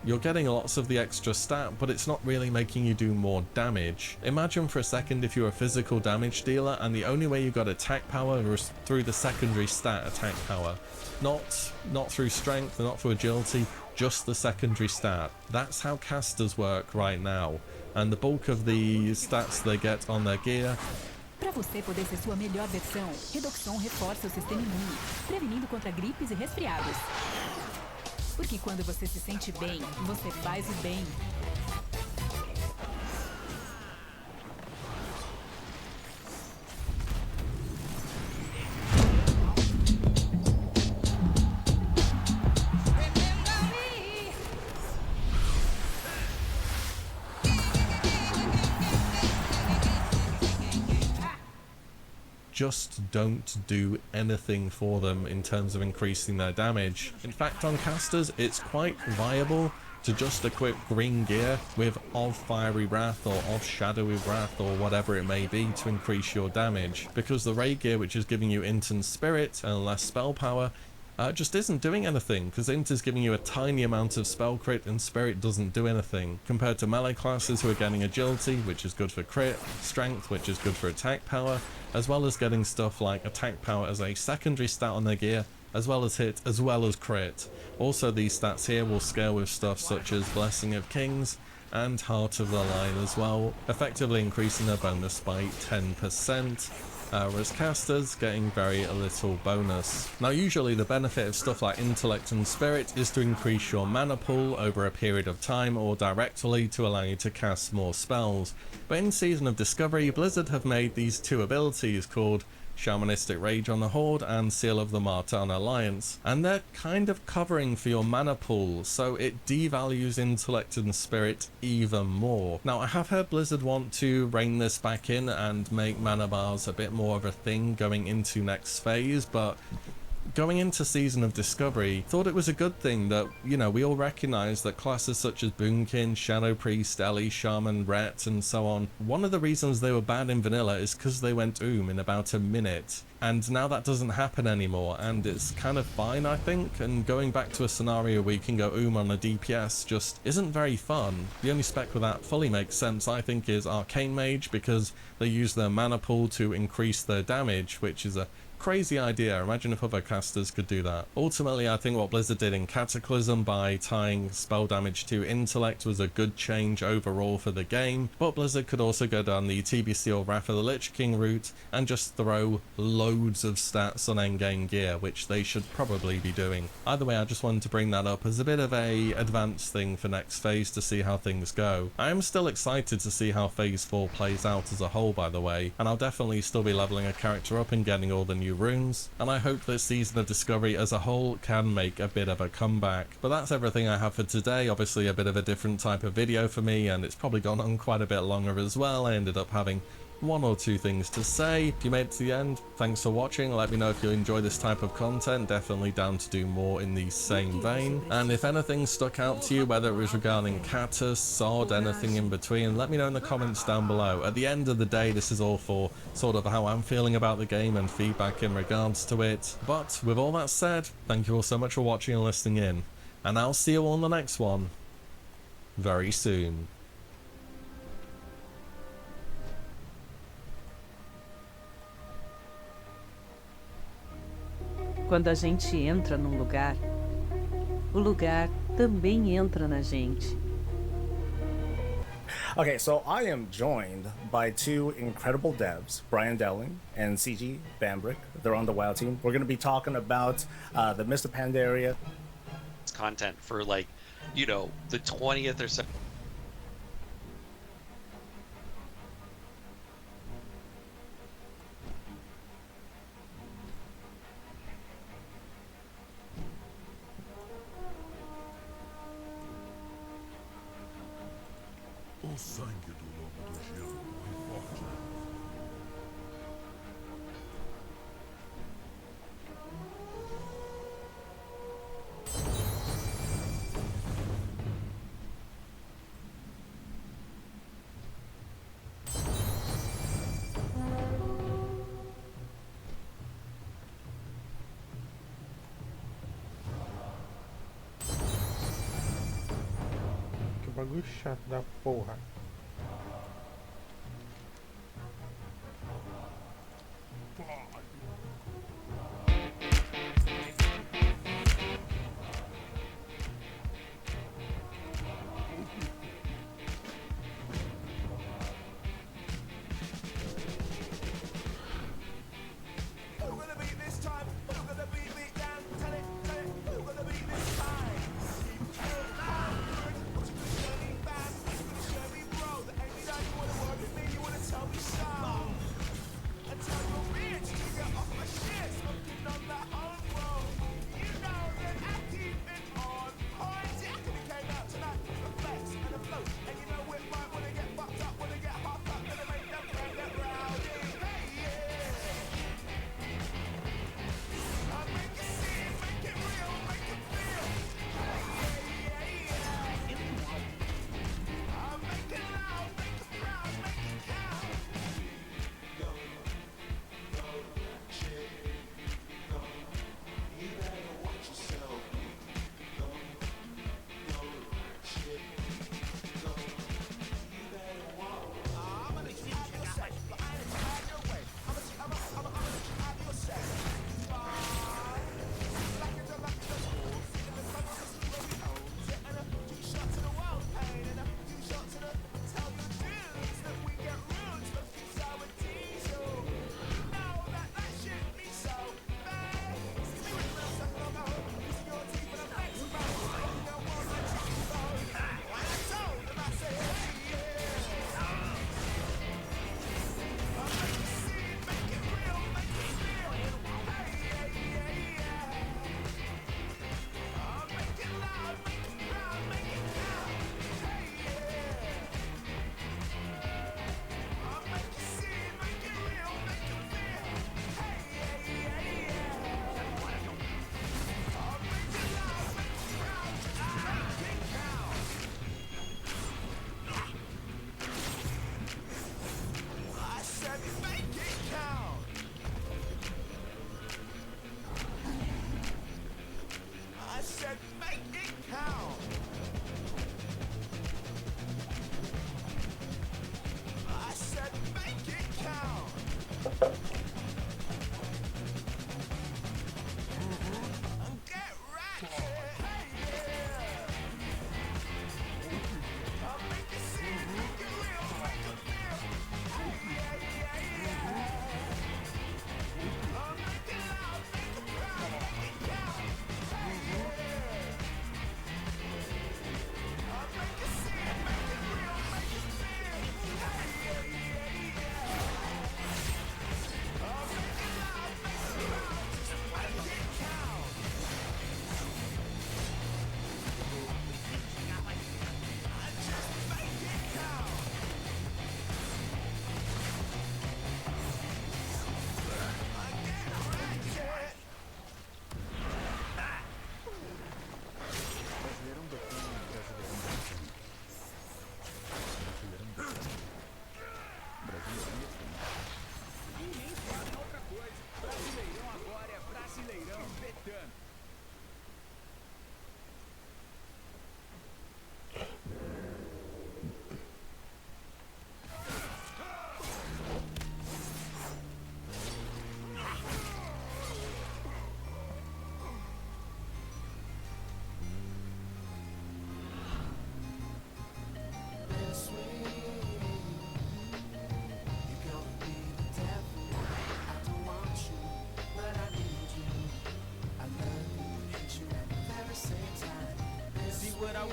you're getting lots of the extra stat, but it's not really making you do more damage. Imagine for a second if you're a physical damage dealer and the only way you got attack power was through the secondary stat attack power. Not through strength, not through agility, just the secondary stat. That's how casters work right now, and the bulk of the stats they get on their gear. Para você poder ser sua melhor versão, Redoxon reforça o sistema imune, prevenindo contra gripes e resfriados. Porque quando você se sente bem, você faz o bem. Just don't do anything for them in terms of increasing their damage. In fact, on casters, it's quite viable to just equip green gear with of Fiery Wrath or of Shadowy Wrath or whatever it may be to increase your damage, because the raid gear, which is giving you Int and Spirit and less spell power, just isn't doing anything, because Int is giving you a tiny amount of spell crit and Spirit doesn't do anything, compared to melee classes who are getting agility, which is good for crit, strength, which is good for attack power, as well as getting stuff like attack power as a secondary stat on their gear, as well as hit, as well as crit. Also, these stats here will scale with stuff such as Blessing of Kings and Heart of the Lion as well, effectively increasing their bonus by 10%. Whereas casters getting very little bonus. Now usually the benefit of stuff like intellect and spirit is to increase your mana pool over a period of time or directly to allow you to cast more spells, but in Season of Discovery Blizzard have made these two abilities called Shamanistic Rage on the Horde and Seal of the Martyr on Alliance, and they're kind of covering for your mana pool, so it devalues intellect and spirit even more. Now I have heard Blizzard want to rein this back in and make mana bars a bit more of a thing going into next phase, but going into Season of Discovery, thought it was a good thing that, you know, we all recognize that classes such as Boomkin, Shadow Priest, Ellie, Shaman, Ret, and so on, one of the reasons they were bad in vanilla is because they went in about a minute. And now that doesn't happen anymore, and it's kind of fine, I think, and going back to a scenario where you can go on a DPS just isn't very fun. The only spec where that fully makes sense, I think, is Arcane Mage, because they use their mana pool to increase their damage, which is a crazy idea. Imagine if other casters could do that. Ultimately, I think what Blizzard did in Cataclysm by tying spell damage to intellect was a good change overall for the game, but Blizzard could also go down the TBC or Wrath of the Lich King route and just throw loads of stats on endgame gear, which they should probably be doing. Either way, I just wanted to bring that up as a bit of a advanced thing for next phase to see how things go. I am still excited to see how phase 4 plays out as a whole, by the way, and I'll definitely still be leveling a character up and getting all the new runes, and I hope that Season of Discovery as a whole can make a bit of a comeback. But that's everything I have for today. Obviously a bit of a different type of video for me, and it's probably gone on quite a bit longer as well. I ended up having one or two things to say. If you made it to the end, thanks for watching. Let me know if you enjoy this type of content. Definitely down to do more in the same vein. And if anything stuck out to you, whether it was regarding Catus, Sod, anything in between, let me know in the comments down below. At the end of the day, this is all for sort of how I'm feeling about the game and feedback in regards to it. But with all that said, thank you all so much for watching and listening in. And I'll see you all in the next one very soon. Quando a gente entra num lugar, o lugar também entra na gente. Okay, so I am joined by two incredible devs, Brian Delling and CG Bambrick. They're on the WoW team. We're going to be talking about the Mr. Pandaria. Content for, like, you know, the 20th or so. O sangue do lobo do gelo corre forte. Que bagulho chato da porra. Who gonna beat this time? Who gonna beat me down? Tell it, who gonna beat this time? Keep going on. What's gonna show me back? What's gonna show me back?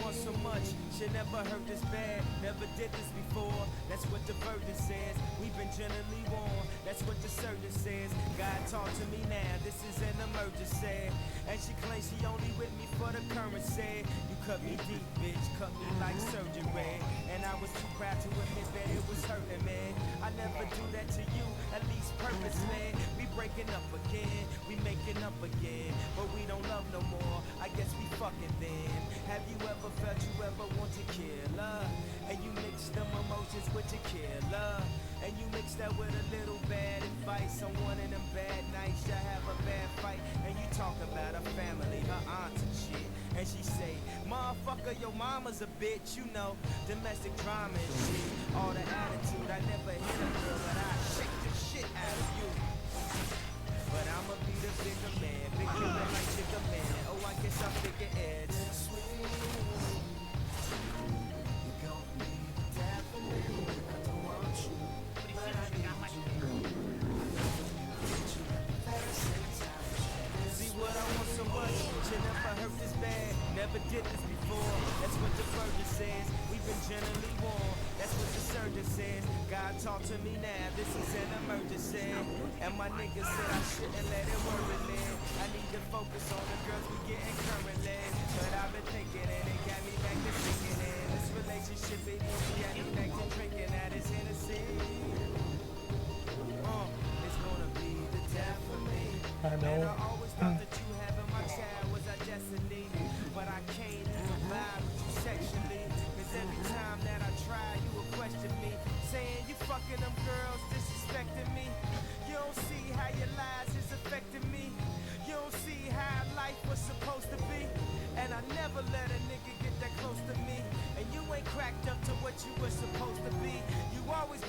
want so much, should never hurt this bad. Never did this before, that's what the verdict says. We've been generally warned, that's what the surgeon says. God talk to me now, this is an emergency. And she claims she only with me for the currency. You cut me deep, bitch, cut me like surgery. And I was too proud to admit that it was hurting me. I never do that to you, at least purposely. We breaking up again, we making up again, but we don't love no more. I guess we fucking then. Have you ever felt you ever want to kill her? And you mix them emotions with your killer. And you mix that with a little bad advice on one of them bad nights. You have a bad fight, and you talk about her family, her aunts and shit. And she say, motherfucker, your mama's a bitch, you know. Domestic drama and shit. All the attitude, I never hit a girl, but I shake the shit out of you. But I'ma be the bigger man, bigger man like bigger man. Oh, I guess I'm bigger edge. See what I want so much, should never hurt this bad. Never did this before, that's what the verdict says. We've been generally warned, that's what the surgeon says. God talk to me now, this is an emergency. And my nigga said I shouldn't let it worry me. I need to focus on the girls we getting currently. But I've been thinking and it got me back to thinking. And this relationship, it got me back to drinking at his Hennessy. It's gonna be the death for me. I know. And I always thought that you having my child was our destiny. But I can't even vibe with you sexually. Cause every time that I try, you will question me. Saying you fucking them girls, disrespecting me. You don't see how your lies is affecting me. You don't see how life was supposed to be. And I never let a nigga get that close to me. And you ain't cracked up to what you were supposed to be. You always be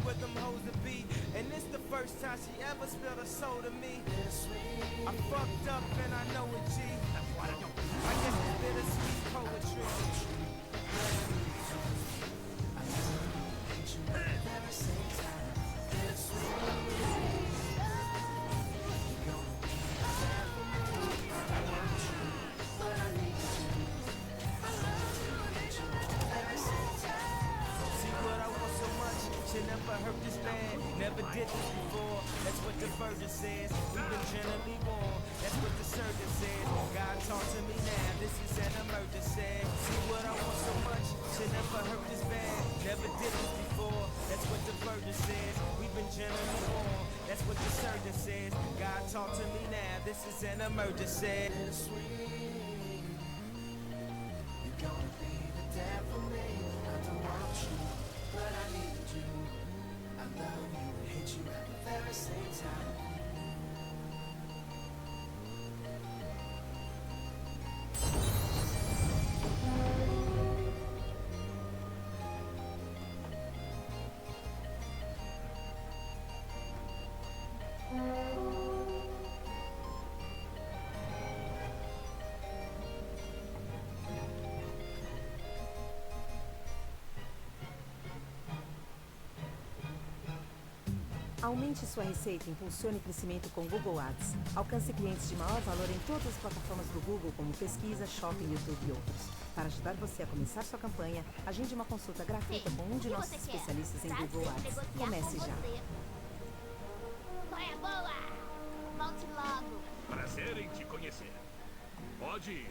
where them hoes to be. And this the first time she ever spilled a soul to me. I fucked up and I know it, G. I guess it's bittersweet poetry. Should never hurt this bad, never did this before. That's what the verdict says. We've been generally warned. That's what the surgeon says. God talk to me now. This is an emergency. See what I want so much. Should never hurt this bad, never did this before. That's what the verdict says. We've been generally warned. That's what the surgeon says. God talk to me now. This is an emergency. You're gonna be the death for me. I don't want you, but I need you. I love you and hate you at the very same time. Aumente sua receita e impulsione o crescimento com Google Ads. Alcance clientes de maior valor em todas as plataformas do Google, como Pesquisa, Shopping, YouTube e outros. Para ajudar você a começar sua campanha, agende uma consulta gratuita com um de nossos especialistas em Google Ads. Comece já. Qual é a boa? Volte logo. Prazer em te conhecer. Pode ir.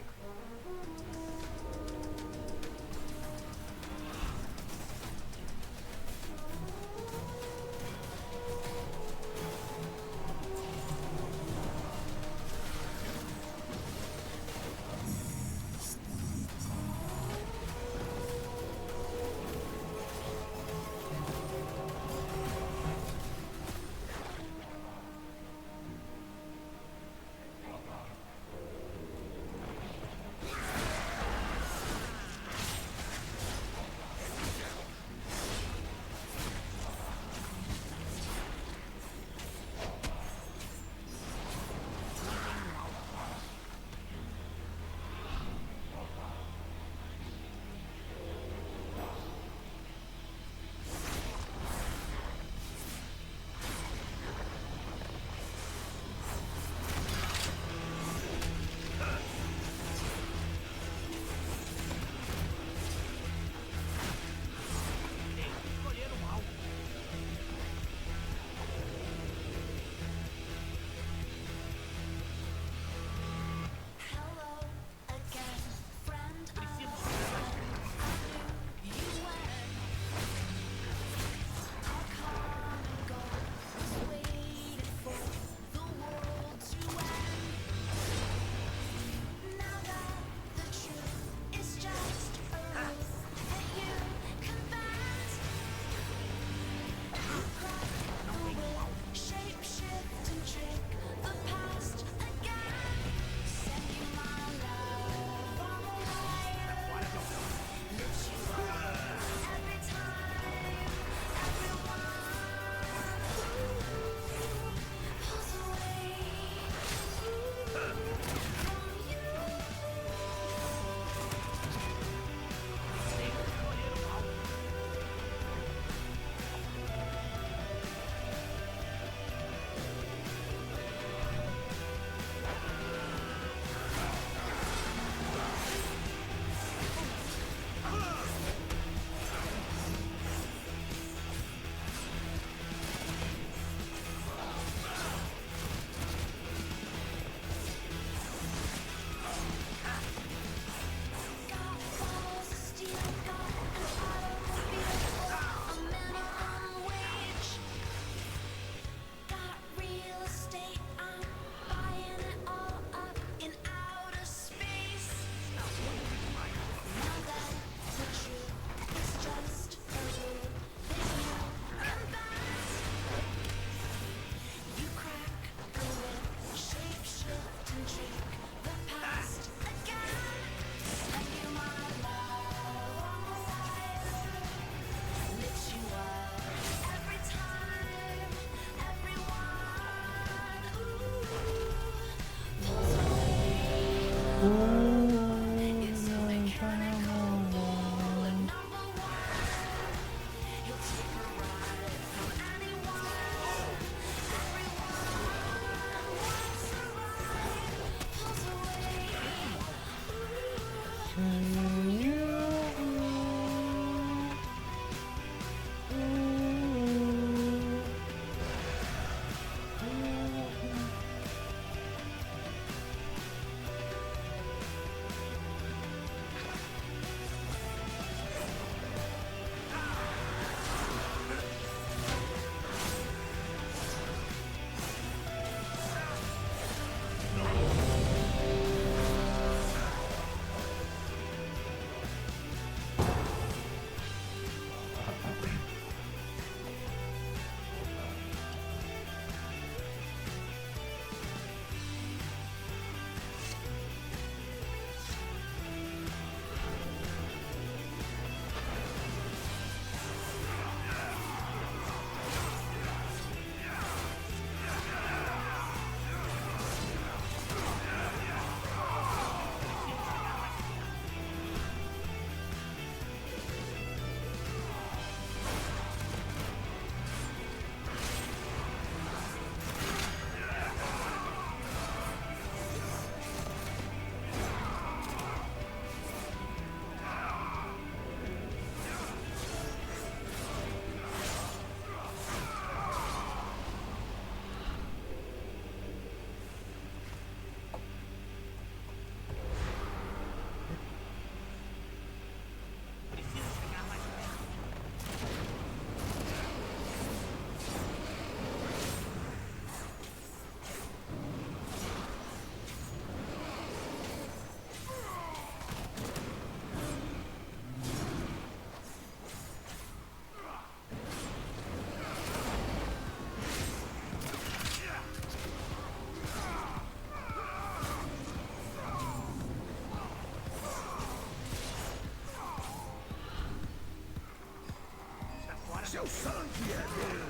Seu sangue é meu!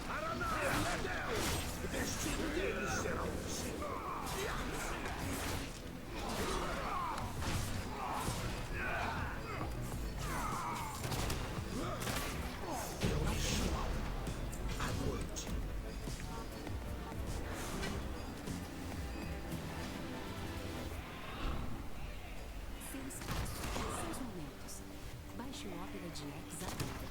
Aranai é Deus! O destino deles será o seu! A noite. Seu espaço, seus momentos. Baixe o Opera GX agora.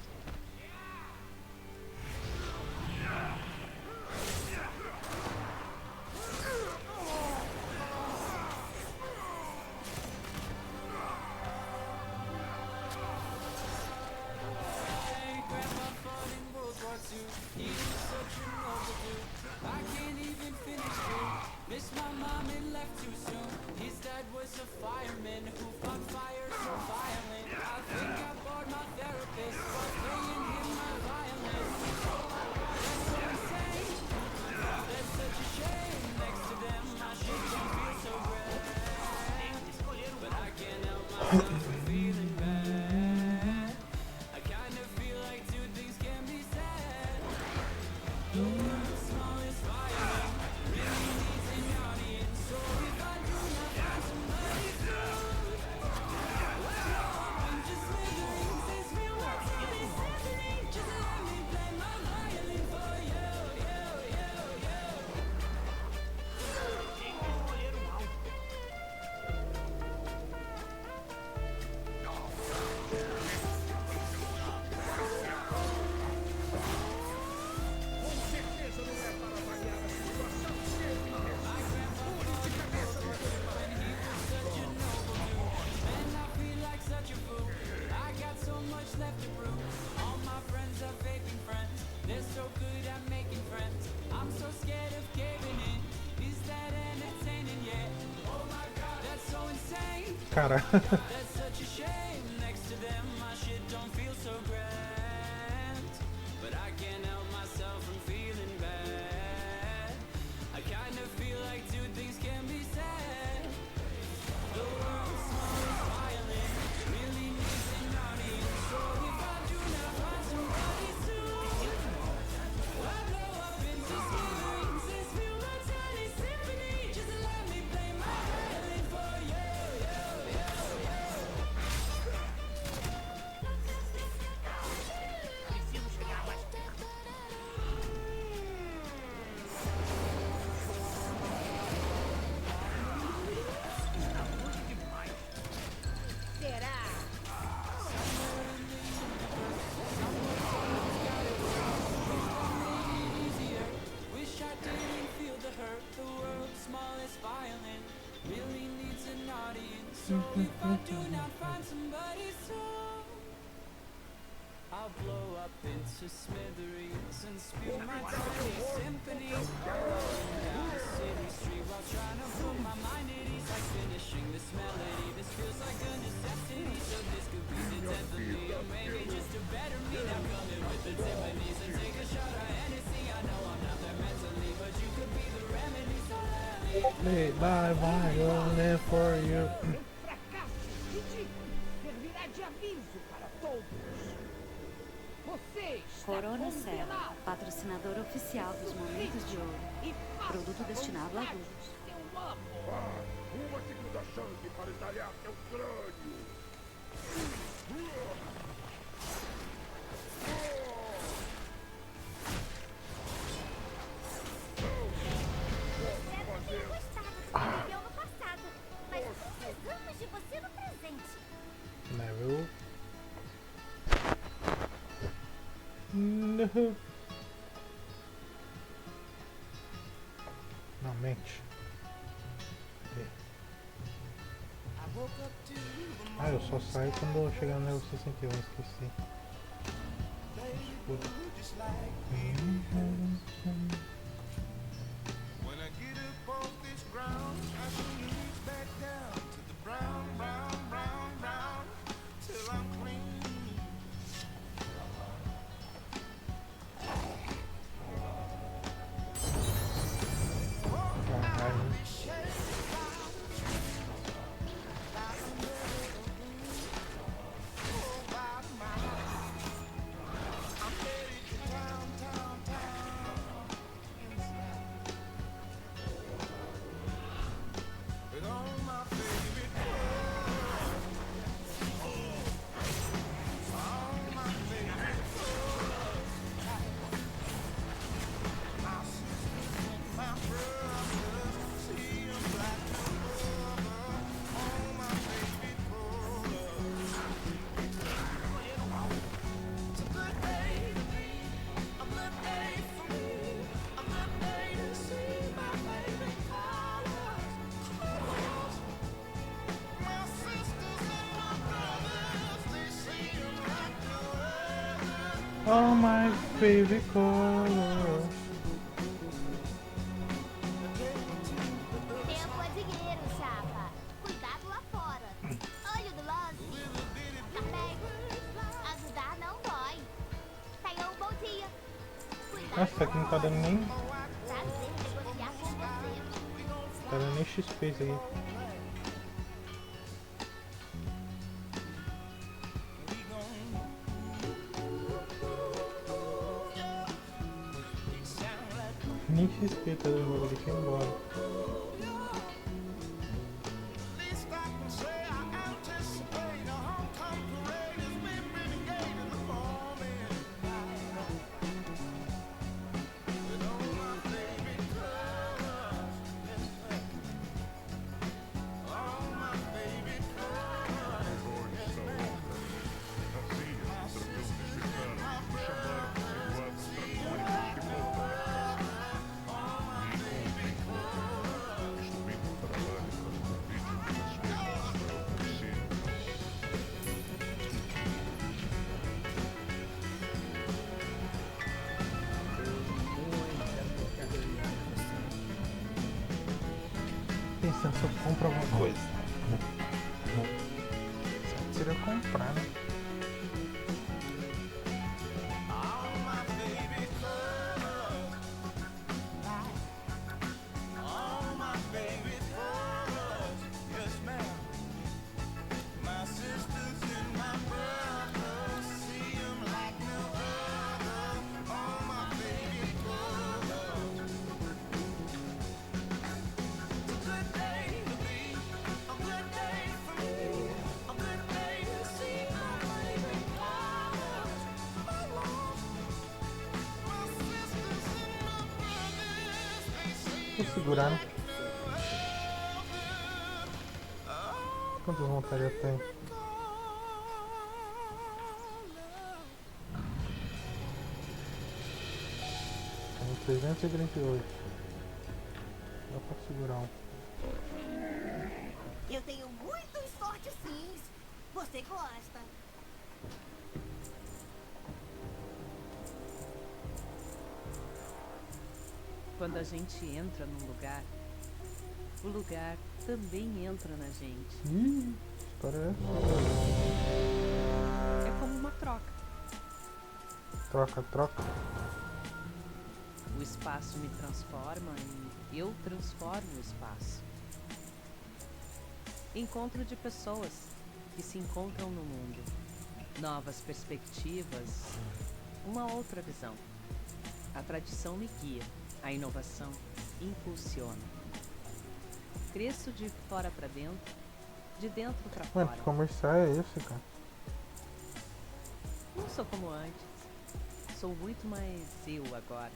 Cara. I'll blow up into smithereens and spew my tiny symphony down the city street while trying to put my mind at ease, like finishing this melody. This feels like a necessity, so this could be the death of me, or maybe just a better me. Now coming with the Tiffany's and take a shot of Hennessy. I know I'm not there mentally, but you could be the remedy. So let me Play by violin for you. Servirá de aviso para todos. Você está Corona Cell, condenado. patrocinador oficial dos Momentos de Ouro. E Produto destinado a adultos. seu amo. Uma segunda chance para estalhar seu crânio. Espero que tenha gostado do que viveu no passado, mas precisamos de você no presente. Level. No. Não, mente. Cadê? Ah, eu só saio quando eu chegar no level 61, esqueci. Escudo. When I get up off this ground, I should reach back down to the brown, brown, brown, brown, till I'm clean. Caralho. Oh, my favorite color. Tempo é dinheiro, chapa. Cuidado lá fora. Olho do lance. Tá bem. Ajudar não dói. Tenha um bom dia. Cuidado Nossa, aqui não tá dando nem. Prazer negociar com você. Tá dando nem XP isso aí. Nem XP tá dando bagulho aqui embora. Pensando se eu compro alguma coisa. Certo seria comprar, né? Vou segurar, né? Quantas vontades eu tenho? Tenho 338. Dá pra segurar um. Eu tenho muitos sorte sims. Você gosta? Quando a gente entra num lugar, o lugar também entra na gente. Ih, história é essa? É como uma troca. Troca, troca. O espaço me transforma e eu transformo o espaço. Encontro de pessoas que se encontram no mundo. Novas perspectivas, uma outra visão. A tradição me guia, a inovação impulsiona. Cresço de fora para dentro, de dentro para Mano, fora. que comercial é esse, cara? Não sou como antes. Sou muito mais eu agora.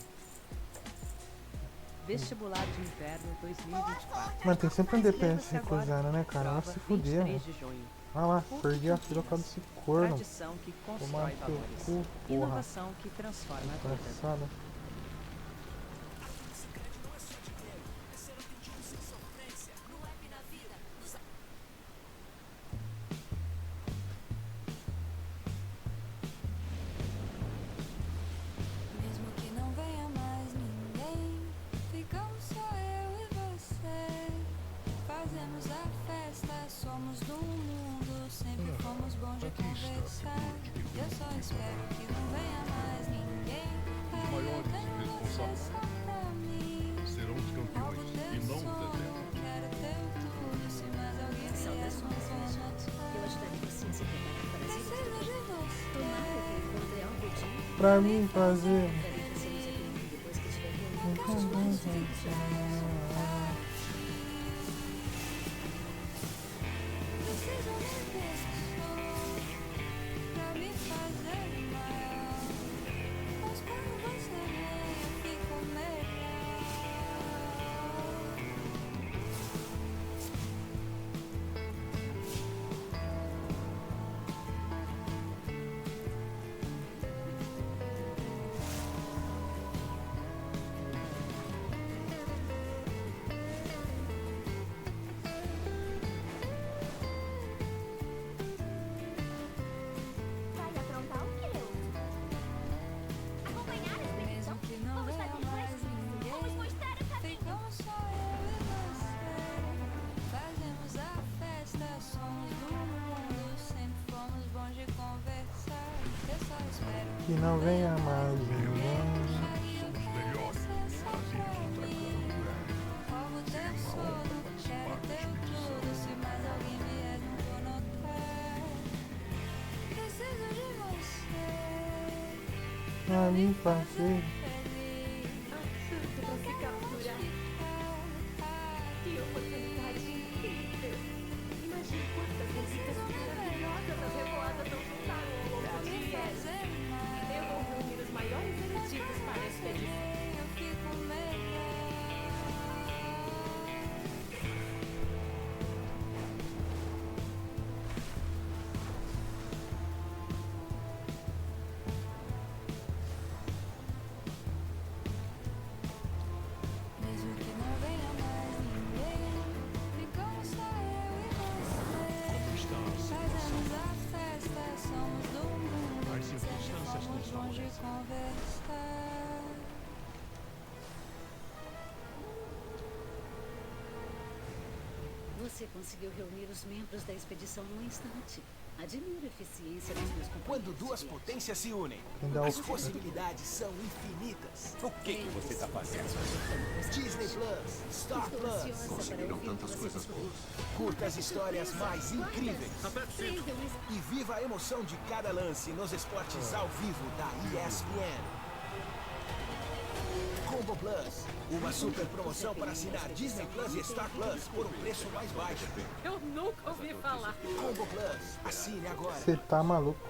Vestibular de Inverno 2024. Mano, tem sempre um DPS Inscreva-se agora. recusando, né, cara? Vai Prova se fuder, 23 mano. de junho. Olha lá, Curso perdi a de fila por causa Campinas. desse corno. Tradição que Tomar constrói no teu valores. cu, porra. Inovação que transforma a vida. Engraçado. Mesmo que não venha mais ninguém, ficamos só eu e você. Fazemos a festa, somos do mundo, sempre fomos bons de conversar. Eu só espero que não venha mais ninguém. Aí eu tenho você só pra mim. Serão os campeões e não o deserto. Quero ter tudo, se mais alguém vier, não vou notar. Eu ajudaria você a se preparar para as ilhas Preciso do de Pacífico. você. Tomara que eu encontre algo de Pra mim fazer. Devem você nos reunir depois que estiver reunido com os mais tradicionais. Preciso de pessoa pra me fazer mal. Mas quando você vem, eu fico melhor. Vai aprontar o quê? Acompanhar a expedição? Mesmo que não Vamos venha fazer mais isso. ninguém, Vamos mostrar o caminho. ficamos só eu e você. Fazemos a festa, somos do mundo, sempre fomos bons de conversar. Eu só espero Que não venha mais ninguém. aí eu tenho você só pra mim. Roubo teu sono, quero ter tudo, se mais alguém vier, não vou notar. Preciso de você. Pra mim fazer. Tudo pra se capturar. Que oportunidade incrível. Imagine quantas músicas maravilhosas as revoadas não juntaram ao longo dos dias. Eu vou reunir os maiores eruditos para a expedição. Eu fico melhor. Mesmo que não venha mais ninguém, ficamos só eu e você. Fazemos a festa, somos do mundo, As sempre circunstâncias fomos nos bons de favorecem. conversar. Você conseguiu reunir os membros da expedição num instante. Admiro a eficiência dos meus companheiros. Quando duas de viagem. potências se unem, Quem dá as o- possibilidades são infinitas. O que você está fazendo? Disney Plus, Star Estou Plus. ansiosa para ouvir tantas coisas boas. Curta as histórias mais incríveis. E viva a emoção de cada lance nos esportes ao vivo da ESPN. Combo Plus, uma super promoção para assinar Disney Plus e Star Plus por um preço mais baixo. Eu nunca ouvi falar. Combo Plus, assine agora. Você tá maluco.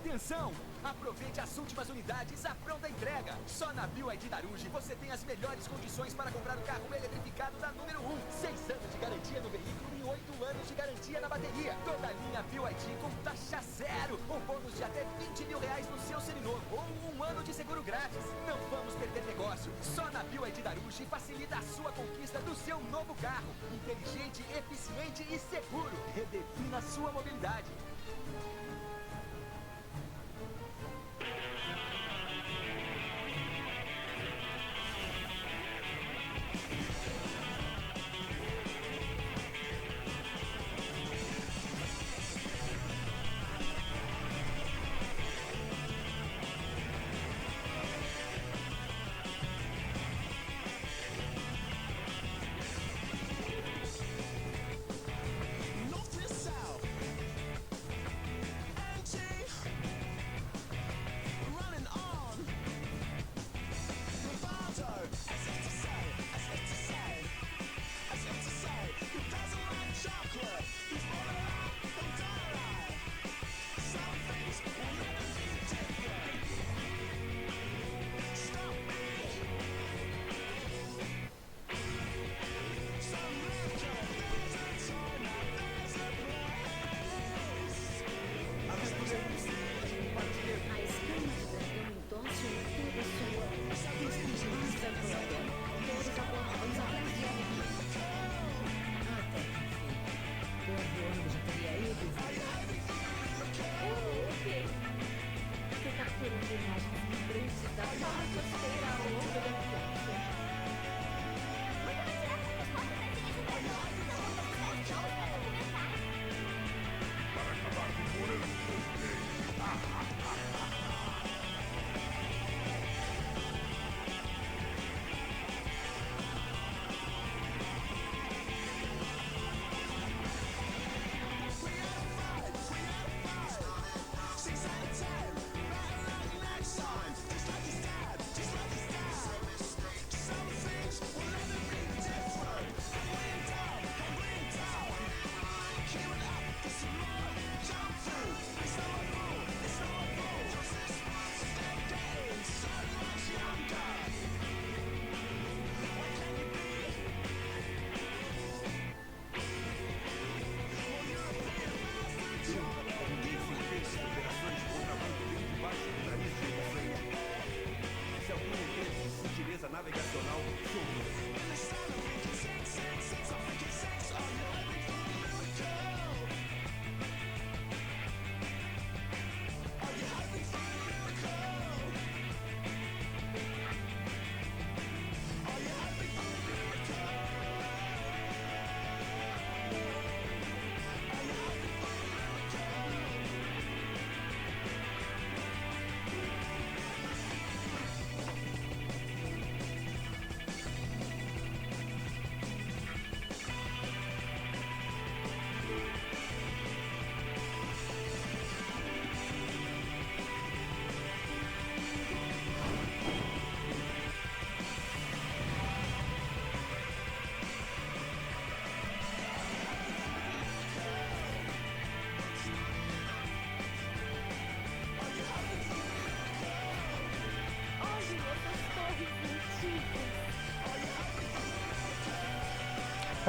Atenção! Aproveite as últimas unidades à pronta entrega. Só na BYD Daruji você tem as melhores condições para comprar o carro eletrificado da número 1. 6 anos de garantia no veículo e 8 anos de garantia na bateria. Toda a linha BYD com taxa zero, ou bônus de até R$20 mil no seu seminovo, ou 1 ano de seguro grátis. Não vamos perder negócio. Só na BYD Daruji facilita a sua conquista do seu novo carro. Inteligente, eficiente e seguro. Redefina a sua mobilidade.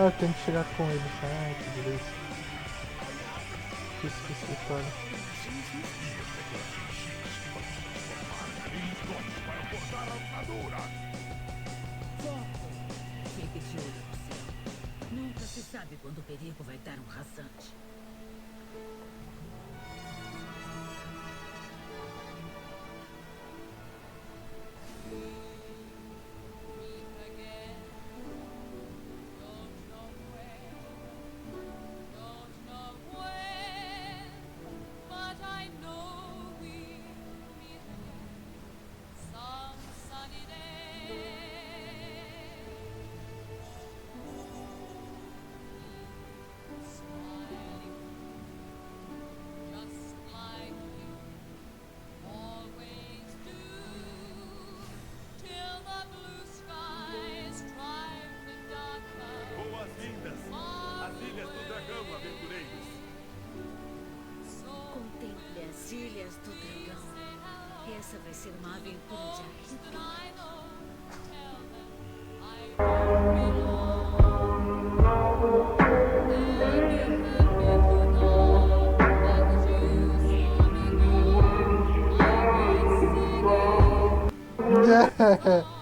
Ah, tem que chegar com eles. Ah, que beleza. Esqueci, cara. Fique de olho no céu. Nunca se sabe quando o perigo vai dar um rasante. Smiling do dragão. Essa vai ser uma aventura de arrepiar. Yeah.